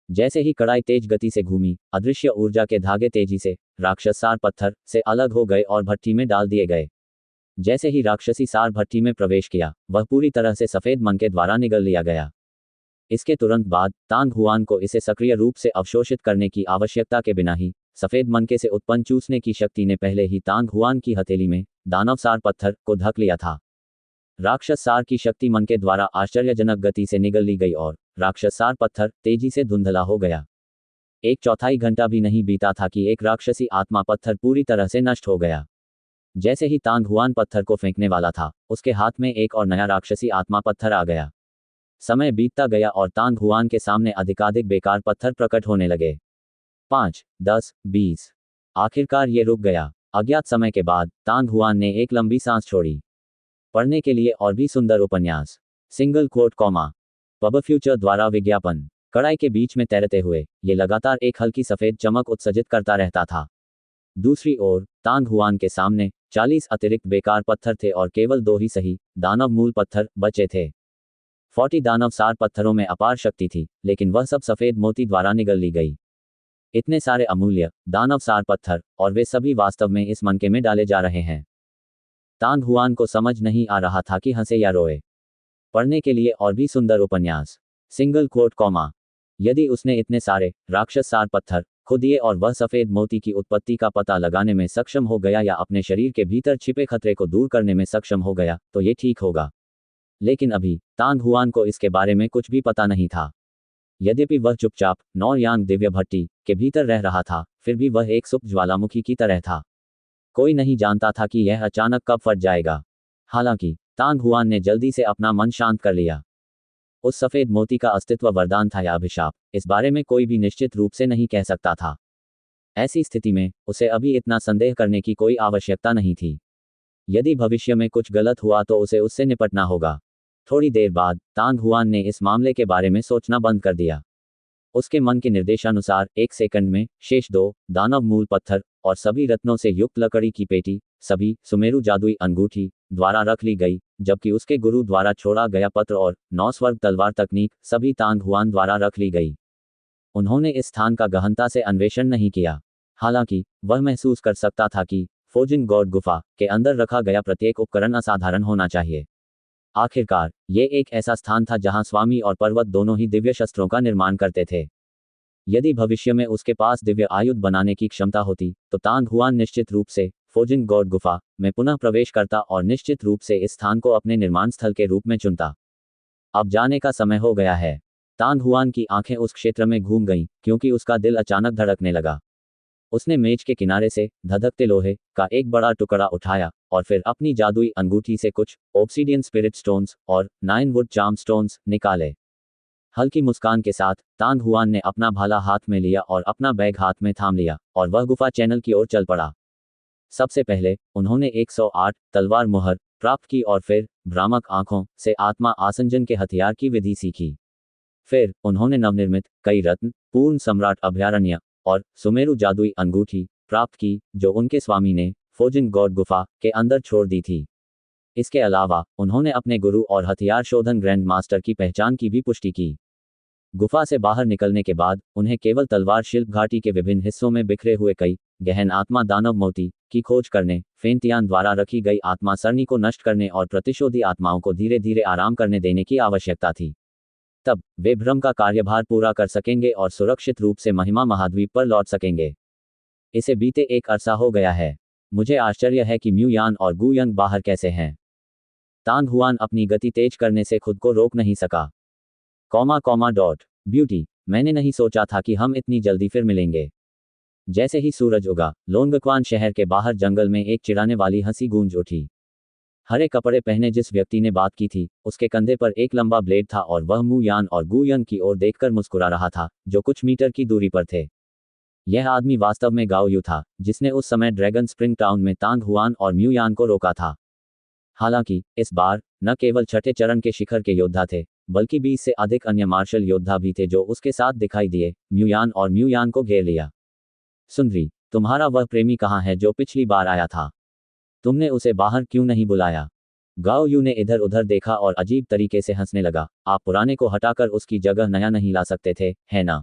जैसे ही कड़ाई तेज गति से घूमी, अदृश्य ऊर्जा के धागे तेजी से राक्षस सार पत्थर से अलग हो गए और भट्टी में डाल दिए गए। जैसे ही राक्षसी सार भट्टी में प्रवेश किया, वह पूरी तरह से सफेद मन के द्वारा निगल लिया गया। इसके तुरंत बाद तांग हुआन को इसे सक्रिय रूप से अवशोषित करने की आवश्यकता के बिना ही सफेद मनके से उत्पन्न चूसने की शक्ति ने पहले ही तांग हुआन की हथेली में दानव सार पत्थर को ढक लिया था। राक्षस सार की शक्ति मन के द्वारा आश्चर्यजनक गति से निगल ली गई और राक्षस सार पत्थर तेजी से धुंधला हो गया। 1/4 घंटा भी नहीं बीता था कि एक राक्षसी आत्मा पत्थर पूरी तरह से नष्ट हो गया। जैसे ही तांग हुआन पत्थर को फेंकने वाला था, उसके हाथ में एक और नया राक्षसी आत्मा पत्थर आ गया। समय बीतता गया और तांग हुआन के सामने अधिकाधिक बेकार पत्थर प्रकट होने लगे। 5, 10, 20। आखिरकार ये रुक गया। अज्ञात समय के बाद तांग हुआन ने एक लंबी सांस छोड़ी। पढ़ने के लिए और भी सुंदर उपन्यास single quote comma pub future द्वारा विज्ञापन। कड़ाई के बीच में तैरते हुए ये लगातार एक हल्की सफेद चमक उत्सर्जित करता रहता था। दूसरी ओर तांग हुआन के सामने 40 अतिरिक्त बेकार पत्थर थे और केवल 2 ही सही दानव मूल पत्थर बचे थे। 40 दानव सार पत्थरों में अपार शक्ति थी, लेकिन वह सब सफेद मोती द्वारा निगल ली गई। इतने सारे अमूल्य दानव सार पत्थर, और वे सभी वास्तव में इस मनके में डाले जा रहे हैं। तांग हुआन को समझ नहीं आ रहा था कि हंसे या रोए। पढ़ने के लिए और भी सुंदर उपन्यास सिंगल कोट कॉमा। यदि उसने इतने सारे राक्षस सार पत्थर खो दिए और वह सफेद मोती की उत्पत्ति का पता लगाने में सक्षम हो गया या अपने शरीर के भीतर छिपे खतरे को दूर करने में सक्षम हो गया, तो ये ठीक होगा। लेकिन अभी तांग हुआन को इसके बारे में कुछ भी पता नहीं था। यद्यपि वह चुपचाप नौयांग दिव्य भट्टी के भीतर रह रहा था, फिर भी वह एक सुप्त ज्वालामुखी की तरह था। कोई नहीं जानता था कि यह अचानक कब फट जाएगा। हालांकि तांग हुआन ने जल्दी से अपना मन शांत कर लिया। उस सफेद मोती का अस्तित्व वरदान था या अभिशाप, इस बारे में कोई भी निश्चित रूप से नहीं कह सकता था। ऐसी स्थिति में उसे अभी इतना संदेह करने की कोई आवश्यकता नहीं थी। यदि भविष्य में कुछ गलत हुआ तो उसे उससे निपटना होगा। थोड़ी देर बाद तांग हुआन ने इस मामले के बारे में सोचना बंद कर दिया। उसके मन के निर्देशानुसार 1 सेकंड में शेष 2 दानव मूल पत्थर और सभी रत्नों से युक्त लकड़ी की पेटी सभी सुमेरु जादुई अंगूठी द्वारा रख ली गई, जबकि उसके गुरु द्वारा छोड़ा गया पत्र और 9 स्वर्ग तलवार तकनीक सभी तांग हुआन द्वारा रख ली गई। उन्होंने इस स्थान का गहनता से अन्वेषण नहीं किया। हालांकि वह महसूस कर सकता था कि फोजिन गॉड गुफा के अंदर रखा गया प्रत्येक उपकरण असाधारण होना चाहिए। आखिरकार ये एक ऐसा स्थान था जहां स्वामी और पर्वत दोनों ही दिव्य शस्त्रों का निर्माण करते थे। यदि भविष्य में उसके पास दिव्य आयुध बनाने की क्षमता होती, तो तांग हुआन निश्चित रूप से फोजिन गॉड गुफा में पुनः प्रवेश करता और निश्चित रूप से इस स्थान को अपने निर्माण स्थल के रूप में चुनता। अब जाने का समय हो गया है। तांग हुआन की आंखें उस क्षेत्र में घूम गईं, क्योंकि उसका दिल अचानक धड़कने लगा। उसने मेज के किनारे से धधकते लोहे का एक बड़ा टुकड़ा उठाया और फिर अपनी जादुई अंगूठी से कुछ ऑब्सीडियन स्पिरिट स्टोन्स और 9 वुड चार्म स्टोन्स निकाले। हल्की मुस्कान के साथ तांग हुआन ने अपना भाला हाथ में लिया और अपना बैग हाथ में थाम लिया, और वह गुफा चैनल की ओर चल पड़ा। सबसे पहले उन्होंने 108 तलवार मुहर प्राप्त की और फिर भ्रामक आंखों से आत्मा आसंजन के हथियार की विधि सीखी। फिर उन्होंने नवनिर्मित कई रत्न पूर्ण सम्राट अभयारण्य और सुमेरु जादुई अंगूठी प्राप्त की, जो उनके स्वामी ने फोजिन गॉड गुफा के अंदर छोड़ दी थी। इसके अलावा उन्होंने अपने गुरु और हथियार शोधन ग्रैंड मास्टर की पहचान की भी पुष्टि की। गुफा से बाहर निकलने के बाद उन्हें केवल तलवार शिल्प घाटी के विभिन्न हिस्सों में बिखरे हुए कई गहन आत्मा दानव मोती की खोज करने, फेंतियान द्वारा रखी गई आत्मा सरणी को नष्ट करने और प्रतिशोधी आत्माओं को धीरे धीरे आराम करने देने की आवश्यकता थी। तब वे भ्रम का कार्यभार पूरा कर सकेंगे और सुरक्षित रूप से महिमा महाद्वीप पर लौट सकेंगे। इसे बीते एक अरसा हो गया है। मुझे आश्चर्य है कि म्यू यान और गू यंग बाहर कैसे हैं। तांग हुआन अपनी गति तेज करने से खुद को रोक नहीं सका। ब्यूटी, मैंने नहीं सोचा था कि हम इतनी जल्दी फिर मिलेंगे। जैसे ही सूरज उगा, लोंगक्वान शहर के बाहर जंगल में एक चिढ़ाने वाली हंसी गूंज उठी। हरे कपड़े पहने जिस व्यक्ति ने बात की थी, उसके कंधे पर एक लंबा ब्लेड था और वह मू यान और गू यंग की ओर देखकर मुस्कुरा रहा था, जो कुछ मीटर की दूरी पर थे। यह आदमी वास्तव में गाओ यू था, जिसने उस समय ड्रैगन स्प्रिंग टाउन में तांग हुआन और म्यू यान को रोका था। हालांकि इस बार न केवल छठे चरण के शिखर के योद्धा थे, बल्कि 20 से अधिक अन्य मार्शल योद्धा भी थे जो उसके साथ दिखाई दिए। म्यू यान को घेर लिया। सुंदरी, तुम्हारा वह प्रेमी कहाँ है जो पिछली बार आया था? तुमने उसे बाहर क्यों नहीं बुलाया? गाओ यू ने इधर उधर देखा और अजीब तरीके से हंसने लगा। आप पुराने को हटाकर उसकी जगह नया नहीं ला सकते थे, है ना?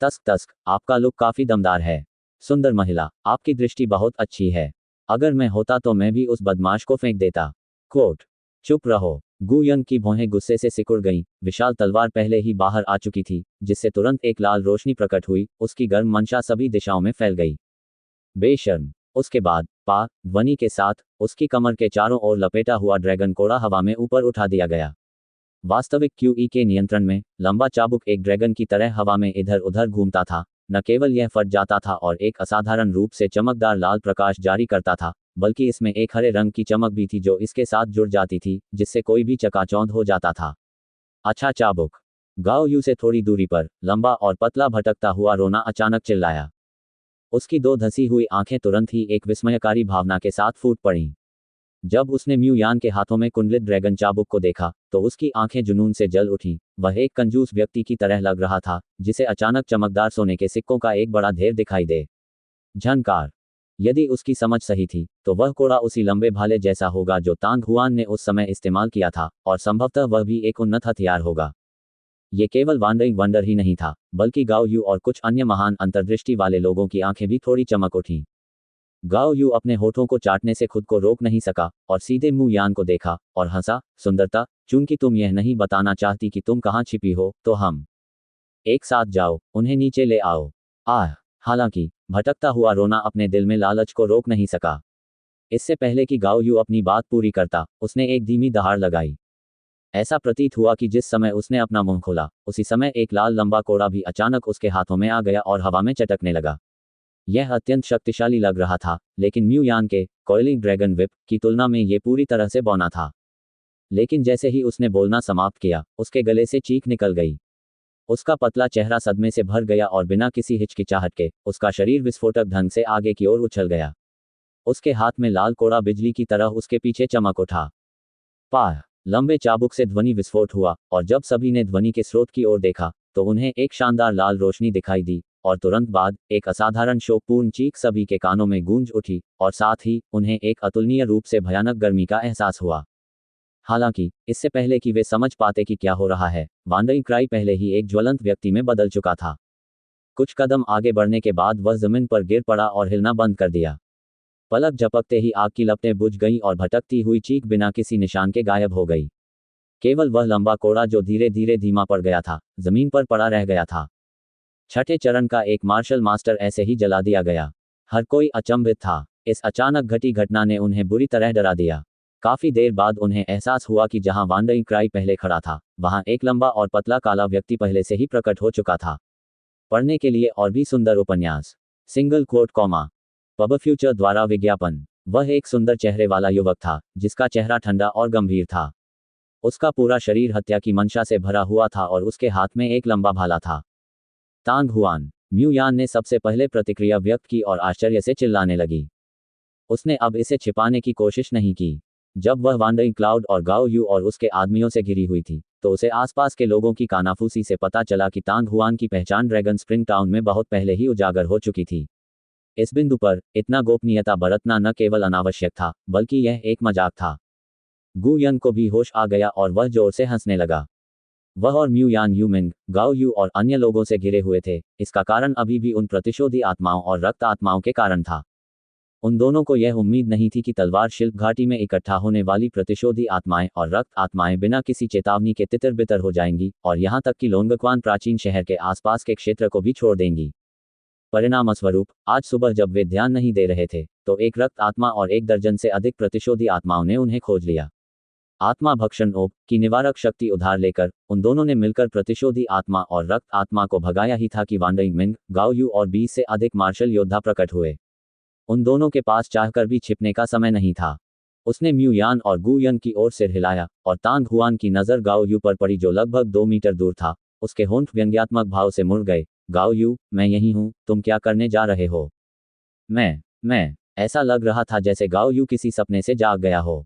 तस्क तस्क, आपका लुक काफी दमदार है। सुंदर महिला, आपकी दृष्टि बहुत अच्छी है। अगर मैं होता तो मैं भी उस बदमाश को फेंक देता। कोट। चुप रहो। गु यंग की भौहें गुस्से से सिकुड़ गईं। विशाल तलवार पहले ही बाहर आ चुकी थी, जिससे तुरंत एक लाल रोशनी प्रकट हुई। उसकी गर्म मंशा सभी दिशाओं में फैल गई। बेशर्म। उसके बाद पा ध्वनि के साथ उसकी कमर के चारों ओर लपेटा हुआ ड्रैगन कोड़ा हवा में ऊपर उठा दिया गया। वास्तविक क्यूई के नियंत्रण में लंबा चाबुक एक ड्रैगन की तरह हवा में इधर उधर घूमता था। न केवल यह फट जाता था और एक असाधारण रूप से चमकदार लाल प्रकाश जारी करता था, बल्कि इसमें एक हरे रंग की चमक भी थी जो इसके साथ जुड़ जाती थी, जिससे कोई भी चकाचौंध हो जाता था। अच्छा चाबुक। गाओ यू से थोड़ी दूरी पर लंबा और पतला भटकता हुआ रोना अचानक चिल्लाया। उसकी दो धसी हुई आंखें तुरंत ही एक विस्मयकारी भावना के साथ फूट पड़ीं। जब उसने म्यू यान के हाथों में कुंडलित ड्रैगन चाबुक को देखा तो उसकी आंखें जुनून से जल उठीं। वह एक कंजूस व्यक्ति की तरह लग रहा था, जिसे अचानक चमकदार सोने के सिक्कों का एक बड़ा ढेर दिखाई दे। झनकार। यदि उसकी समझ सही थी तो वह कोड़ा उसी लंबे भाले जैसा होगा जो तांग हुआन ने उस समय इस्तेमाल किया था, और संभवतः वह भी एक उन्नत हथियार होगा। ये केवल वांडरिंग वंडर ही नहीं था, बल्कि गाओ यू और कुछ अन्य महान अंतर्दृष्टि वाले लोगों की आंखें भी थोड़ी चमक उठीं। गाओ यू अपने होठों को चाटने से खुद को रोक नहीं सका और सीधे म्यू यान को देखा और हंसा। सुंदरता, चूंकि तुम यह नहीं बताना चाहती कि तुम कहाँ छिपी हो, तो हम एक साथ जाओ, उन्हें नीचे ले आओ। आह। हालांकि भटकता हुआ रोना अपने दिल में लालच को रोक नहीं सका। इससे पहले कि गाओ यू अपनी बात पूरी करता, उसने एक धीमी दहाड़ लगाई। ऐसा प्रतीत हुआ कि जिस समय उसने अपना मुंह खोला, उसी समय एक लाल लंबा कोड़ा भी अचानक उसके हाथों में आ गया और हवा में चटकने लगा। यह अत्यंत शक्तिशाली लग रहा था, लेकिन म्यू यान के कॉइलिंग ड्रैगन विप की तुलना में यह पूरी तरह से बौना था। लेकिन जैसे ही उसने बोलना समाप्त किया, उसके गले से चीख निकल गई। उसका पतला चेहरा सदमे से भर गया और बिना किसी हिचकिचाहट के उसका शरीर विस्फोटक ढंग से आगे की ओर उछल गया। उसके हाथ में लाल कोड़ा बिजली की तरह उसके पीछे चमक उठा। पाह। लंबे चाबुक से ध्वनि विस्फोट हुआ और जब सभी ने ध्वनि के स्रोत की ओर देखा तो उन्हें एक शानदार लाल रोशनी दिखाई दी, और तुरंत बाद एक असाधारण शोकपूर्ण चीख सभी के कानों में गूंज उठी, और साथ ही उन्हें एक अतुलनीय रूप से भयानक गर्मी का एहसास हुआ। हालांकि इससे पहले कि वे समझ पाते कि क्या हो रहा है, वांडरिंग क्राई पहले ही एक ज्वलंत व्यक्ति में बदल चुका था। कुछ कदम आगे बढ़ने के बाद वह जमीन पर गिर पड़ा और हिलना बंद कर दिया। पलक झपकते ही आग की लपटें बुझ गईं और भटकती हुई चीख बिना किसी निशान के गायब हो गई। केवल वह लंबा कोड़ा जो धीरे धीरे धीमा पड़ गया था, जमीन पर पड़ा रह गया था। छठे चरण का एक मार्शल मास्टर ऐसे ही जला दिया गया। हर कोई अचंभित था। इस अचानक घटी घटना ने उन्हें बुरी तरह डरा दिया। काफी देर बाद उन्हें एहसास हुआ कि जहां वांडरिंग क्राई पहले खड़ा था, वहां एक लंबा और पतला काला व्यक्ति पहले से ही प्रकट हो चुका था। पढ़ने के लिए और भी सुंदर उपन्यास। Single quote comma. Pub future द्वारा विज्ञापन। वह एक सुंदर चेहरे वाला युवक था, जिसका चेहरा ठंडा और गंभीर था। उसका पूरा शरीर हत्या की मंशा से भरा हुआ था और उसके हाथ में एक लंबा भाला था। तांग हुआन। म्यू यान ने सबसे पहले प्रतिक्रिया व्यक्त की और आश्चर्य से चिल्लाने लगी। उसने अब इसे छिपाने की कोशिश नहीं की। जब वह वांडरिंग क्लाउड और गाओ यू और उसके आदमियों से घिरी हुई थी, तो उसे आसपास के लोगों की कानाफूसी से पता चला कि तांग हुआन की पहचान ड्रैगन स्प्रिंग टाउन में बहुत पहले ही उजागर हो चुकी थी। इस बिंदु पर इतना गोपनीयता बरतना न केवल अनावश्यक था, बल्कि यह एक मजाक था। गु यन को भी होश आ गया और वह जोर से हंसने लगा। वह और म्यू यान यूमिंग, गाओ यू और अन्य लोगों से घिरे हुए थे। इसका कारण अभी भी उन प्रतिशोधी आत्माओं और रक्त आत्माओं के कारण था। उन दोनों को यह उम्मीद नहीं थी कि तलवार शिल्प घाटी में इकट्ठा होने वाली प्रतिशोधी आत्माएं और रक्त आत्माएं बिना किसी चेतावनी के तितर बितर हो जाएंगी, और यहां तक कि लोंगक्वान प्राचीन शहर के आसपास के क्षेत्र को भी छोड़ देंगी। परिणामस्वरूप आज सुबह जब वे ध्यान नहीं दे रहे थे, तो एक रक्त आत्मा और एक दर्जन से अधिक प्रतिशोधी आत्माओं ने उन्हें खोज लिया। आत्मा भक्षण ओप की निवारक शक्ति उधार लेकर उन दोनों ने मिलकर प्रतिशोधी आत्मा और रक्त आत्मा को भगाया ही था कि वांडरिंग मिंग, गाओ यू और 20 से अधिक मार्शल योद्धा प्रकट हुए। उन दोनों के पास चाहकर भी छिपने का समय नहीं था। उसने म्यू यान और गु यन की ओर सिर हिलाया और तांग हुआन की नज़र गाओ यू पर पड़ी जो लगभग 2 मीटर दूर था। उसके होंठ व्यंग्यात्मक भाव से मुड़ गए। गाओ यू, मैं यही हूँ, तुम क्या करने जा रहे हो? मैं ऐसा लग रहा था जैसे गाओ यू किसी सपने से जाग गया हो।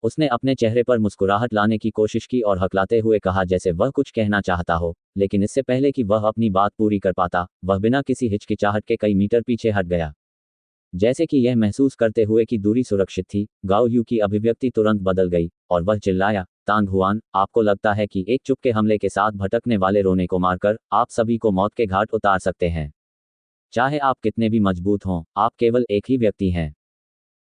उसने अपने चेहरे पर मुस्कुराहट लाने की कोशिश की और हकलाते हुए कहा जैसे वह कुछ कहना चाहता हो, लेकिन इससे पहले कि वह अपनी बात पूरी कर पाता, वह बिना किसी हिचकिचाहट के कई मीटर पीछे हट गया। जैसे कि यह महसूस करते हुए कि दूरी सुरक्षित थी, गाओ यू की अभिव्यक्ति तुरंत बदल गई और वह चिल्लाया, तांग हुआन, आपको लगता है कि एक चुपके हमले के साथ भटकने वाले रोने को मारकर आप सभी को मौत के घाट उतार सकते हैं? चाहे आप कितने भी मजबूत हों, आप केवल एक ही व्यक्ति हैं।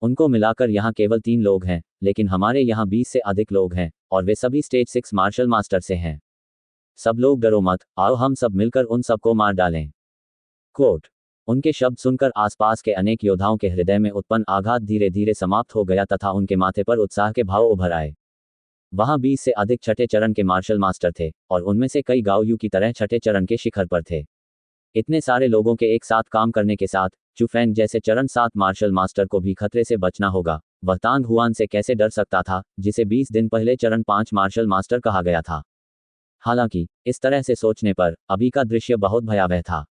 उनको मिलाकर यहाँ केवल 3 लोग हैं, लेकिन हमारे यहाँ 20 से अधिक लोग हैं, और वे सभी स्टेज 6 मार्शल मास्टर से हैं। सब लोग डरो मत, आओ हम सब मिलकर उन सबको मार डालें। कोट। उनके शब्द सुनकर आसपास के अनेक योद्धाओं के हृदय में उत्पन्न आघात धीरे धीरे समाप्त हो गया तथा उनके माथे पर उत्साह के भाव उभर आए। वहां 20 से अधिक छठे चरण के मार्शल मास्टर थे, और उनमें से कई गाओ यू की तरह छठे चरण के शिखर पर थे। इतने सारे लोगों के एक साथ काम करने के साथ चुफेंग जैसे चरण 7 मार्शल मास्टर को भी खतरे से बचना होगा। वह तांग हुआन से कैसे डर सकता था, जिसे 20 दिन पहले चरण 5 मार्शल मास्टर कहा गया था। हालांकि इस तरह से सोचने पर अभी का दृश्य बहुत भयावह था।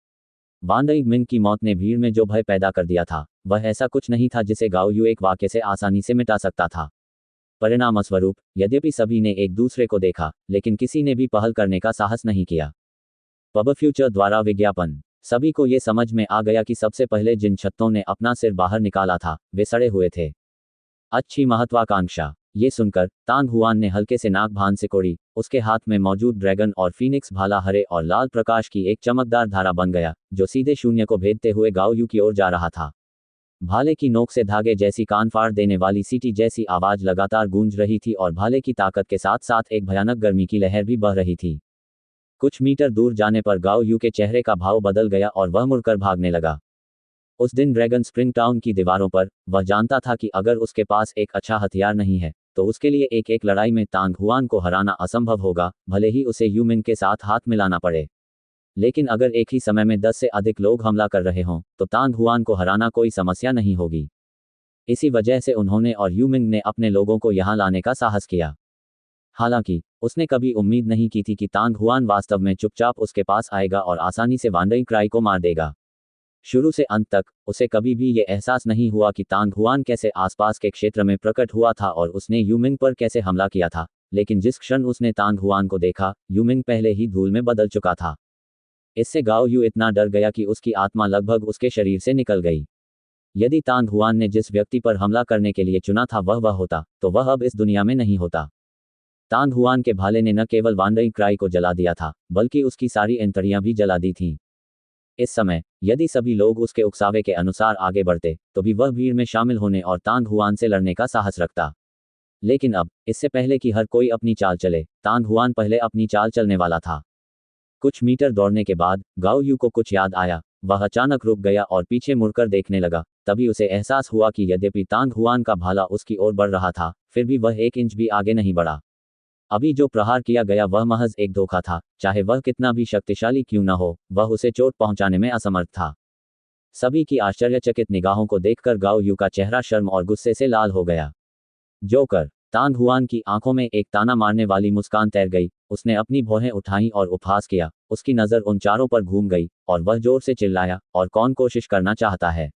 वान मिंग की मौत ने भीड़ में जो भय पैदा कर दिया था, वह ऐसा कुछ नहीं था जिसे गाओ यू एक वाक्य से आसानी से मिटा सकता था। परिणामस्वरूप, यद्यपि सभी ने एक दूसरे को देखा, लेकिन किसी ने भी पहल करने का साहस नहीं किया। पब फ्यूचर द्वारा विज्ञापन। सभी को ये समझ में आ गया कि सबसे पहले जिन छत्तों ने अपना सिर बाहर निकाला था, वे सड़े हुए थे। अच्छी महत्वाकांक्षा। ये सुनकर तांग हुआन ने हल्के से नाक भान सिकोड़ी। उसके हाथ में मौजूद ड्रैगन और फीनिक्स भाला हरे और लाल प्रकाश की एक चमकदार धारा बन गया, जो सीधे शून्य को भेदते हुए गाओ यू की ओर जा रहा था। भाले की नोक से धागे जैसी कान फाड़ देने वाली सीटी जैसी आवाज लगातार गूंज रही थी और भाले की ताकत के साथ साथ एक भयानक गर्मी की लहर भी बह रही थी। कुछ मीटर दूर जाने पर गाओ यू के चेहरे का भाव बदल गया और वह मुड़कर भागने लगा। उस दिन ड्रैगन स्प्रिंग टाउन की दीवारों पर वह जानता था कि अगर उसके पास एक अच्छा हथियार नहीं है, तो उसके लिए एक लड़ाई में तांग हुआन को हराना असंभव होगा, भले ही उसे यू मिंग के साथ हाथ मिलाना पड़े। लेकिन अगर एक ही समय में 10 से अधिक लोग हमला कर रहे हों, तो तांग हुआन को हराना कोई समस्या नहीं होगी। इसी वजह से उन्होंने और यू मिंग ने अपने लोगों को यहाँ लाने का साहस किया। हालांकि उसने कभी उम्मीद नहीं की थी कि तांग हुआन वास्तव में चुपचाप उसके पास आएगा और आसानी से वांडरिंग क्राई को मार देगा। शुरू से अंत तक उसे कभी भी ये एहसास नहीं हुआ कि तांग हुआन कैसे आसपास के क्षेत्र में प्रकट हुआ था और उसने यू मिंग पर कैसे हमला किया था, लेकिन जिस क्षण उसने तांग हुआन को देखा, यू मिंग पहले ही धूल में बदल चुका था। इससे गाओ यू इतना डर गया कि उसकी आत्मा लगभग उसके शरीर से निकल गई। यदि तांग हुआन ने जिस व्यक्ति पर हमला करने के लिए चुना था वह होता, तो वह अब इस दुनिया में नहीं होता। तांग हुआन के भाले ने न केवल वांडरिंग क्राई को जला दिया था, बल्कि उसकी सारी एंतड़ियां भी जला दी थीं। इस समय यदि सभी लोग उसके उकसावे के अनुसार आगे बढ़ते, तो भी वह भीड़ में शामिल होने और तांग हुआन से लड़ने का साहस रखता। लेकिन अब, इससे पहले कि हर कोई अपनी चाल चले, तांग हुआन पहले अपनी चाल चलने वाला था। कुछ मीटर दौड़ने के बाद गाओ यू को कुछ याद आया। वह अचानक रुक गया और पीछे मुड़कर देखने लगा। तभी उसे एहसास हुआ कि यद्यपि तांग हुआन का भाला उसकी ओर बढ़ रहा था, फिर भी वह 1 इंच भी आगे नहीं बढ़ा। अभी जो प्रहार किया गया वह महज एक धोखा था। चाहे वह कितना भी शक्तिशाली क्यों न हो, वह उसे चोट पहुंचाने में असमर्थ था। सभी की आश्चर्यचकित निगाहों को देखकर गाओ यू का चेहरा शर्म और गुस्से से लाल हो गया। जोकर। तांग हुआन की आंखों में एक ताना मारने वाली मुस्कान तैर गई। उसने अपनी भौहें उठाईं और उपहास किया। उसकी नज़र उन चारों पर घूम गई और वह जोर से चिल्लाया, और कौन कोशिश करना चाहता है?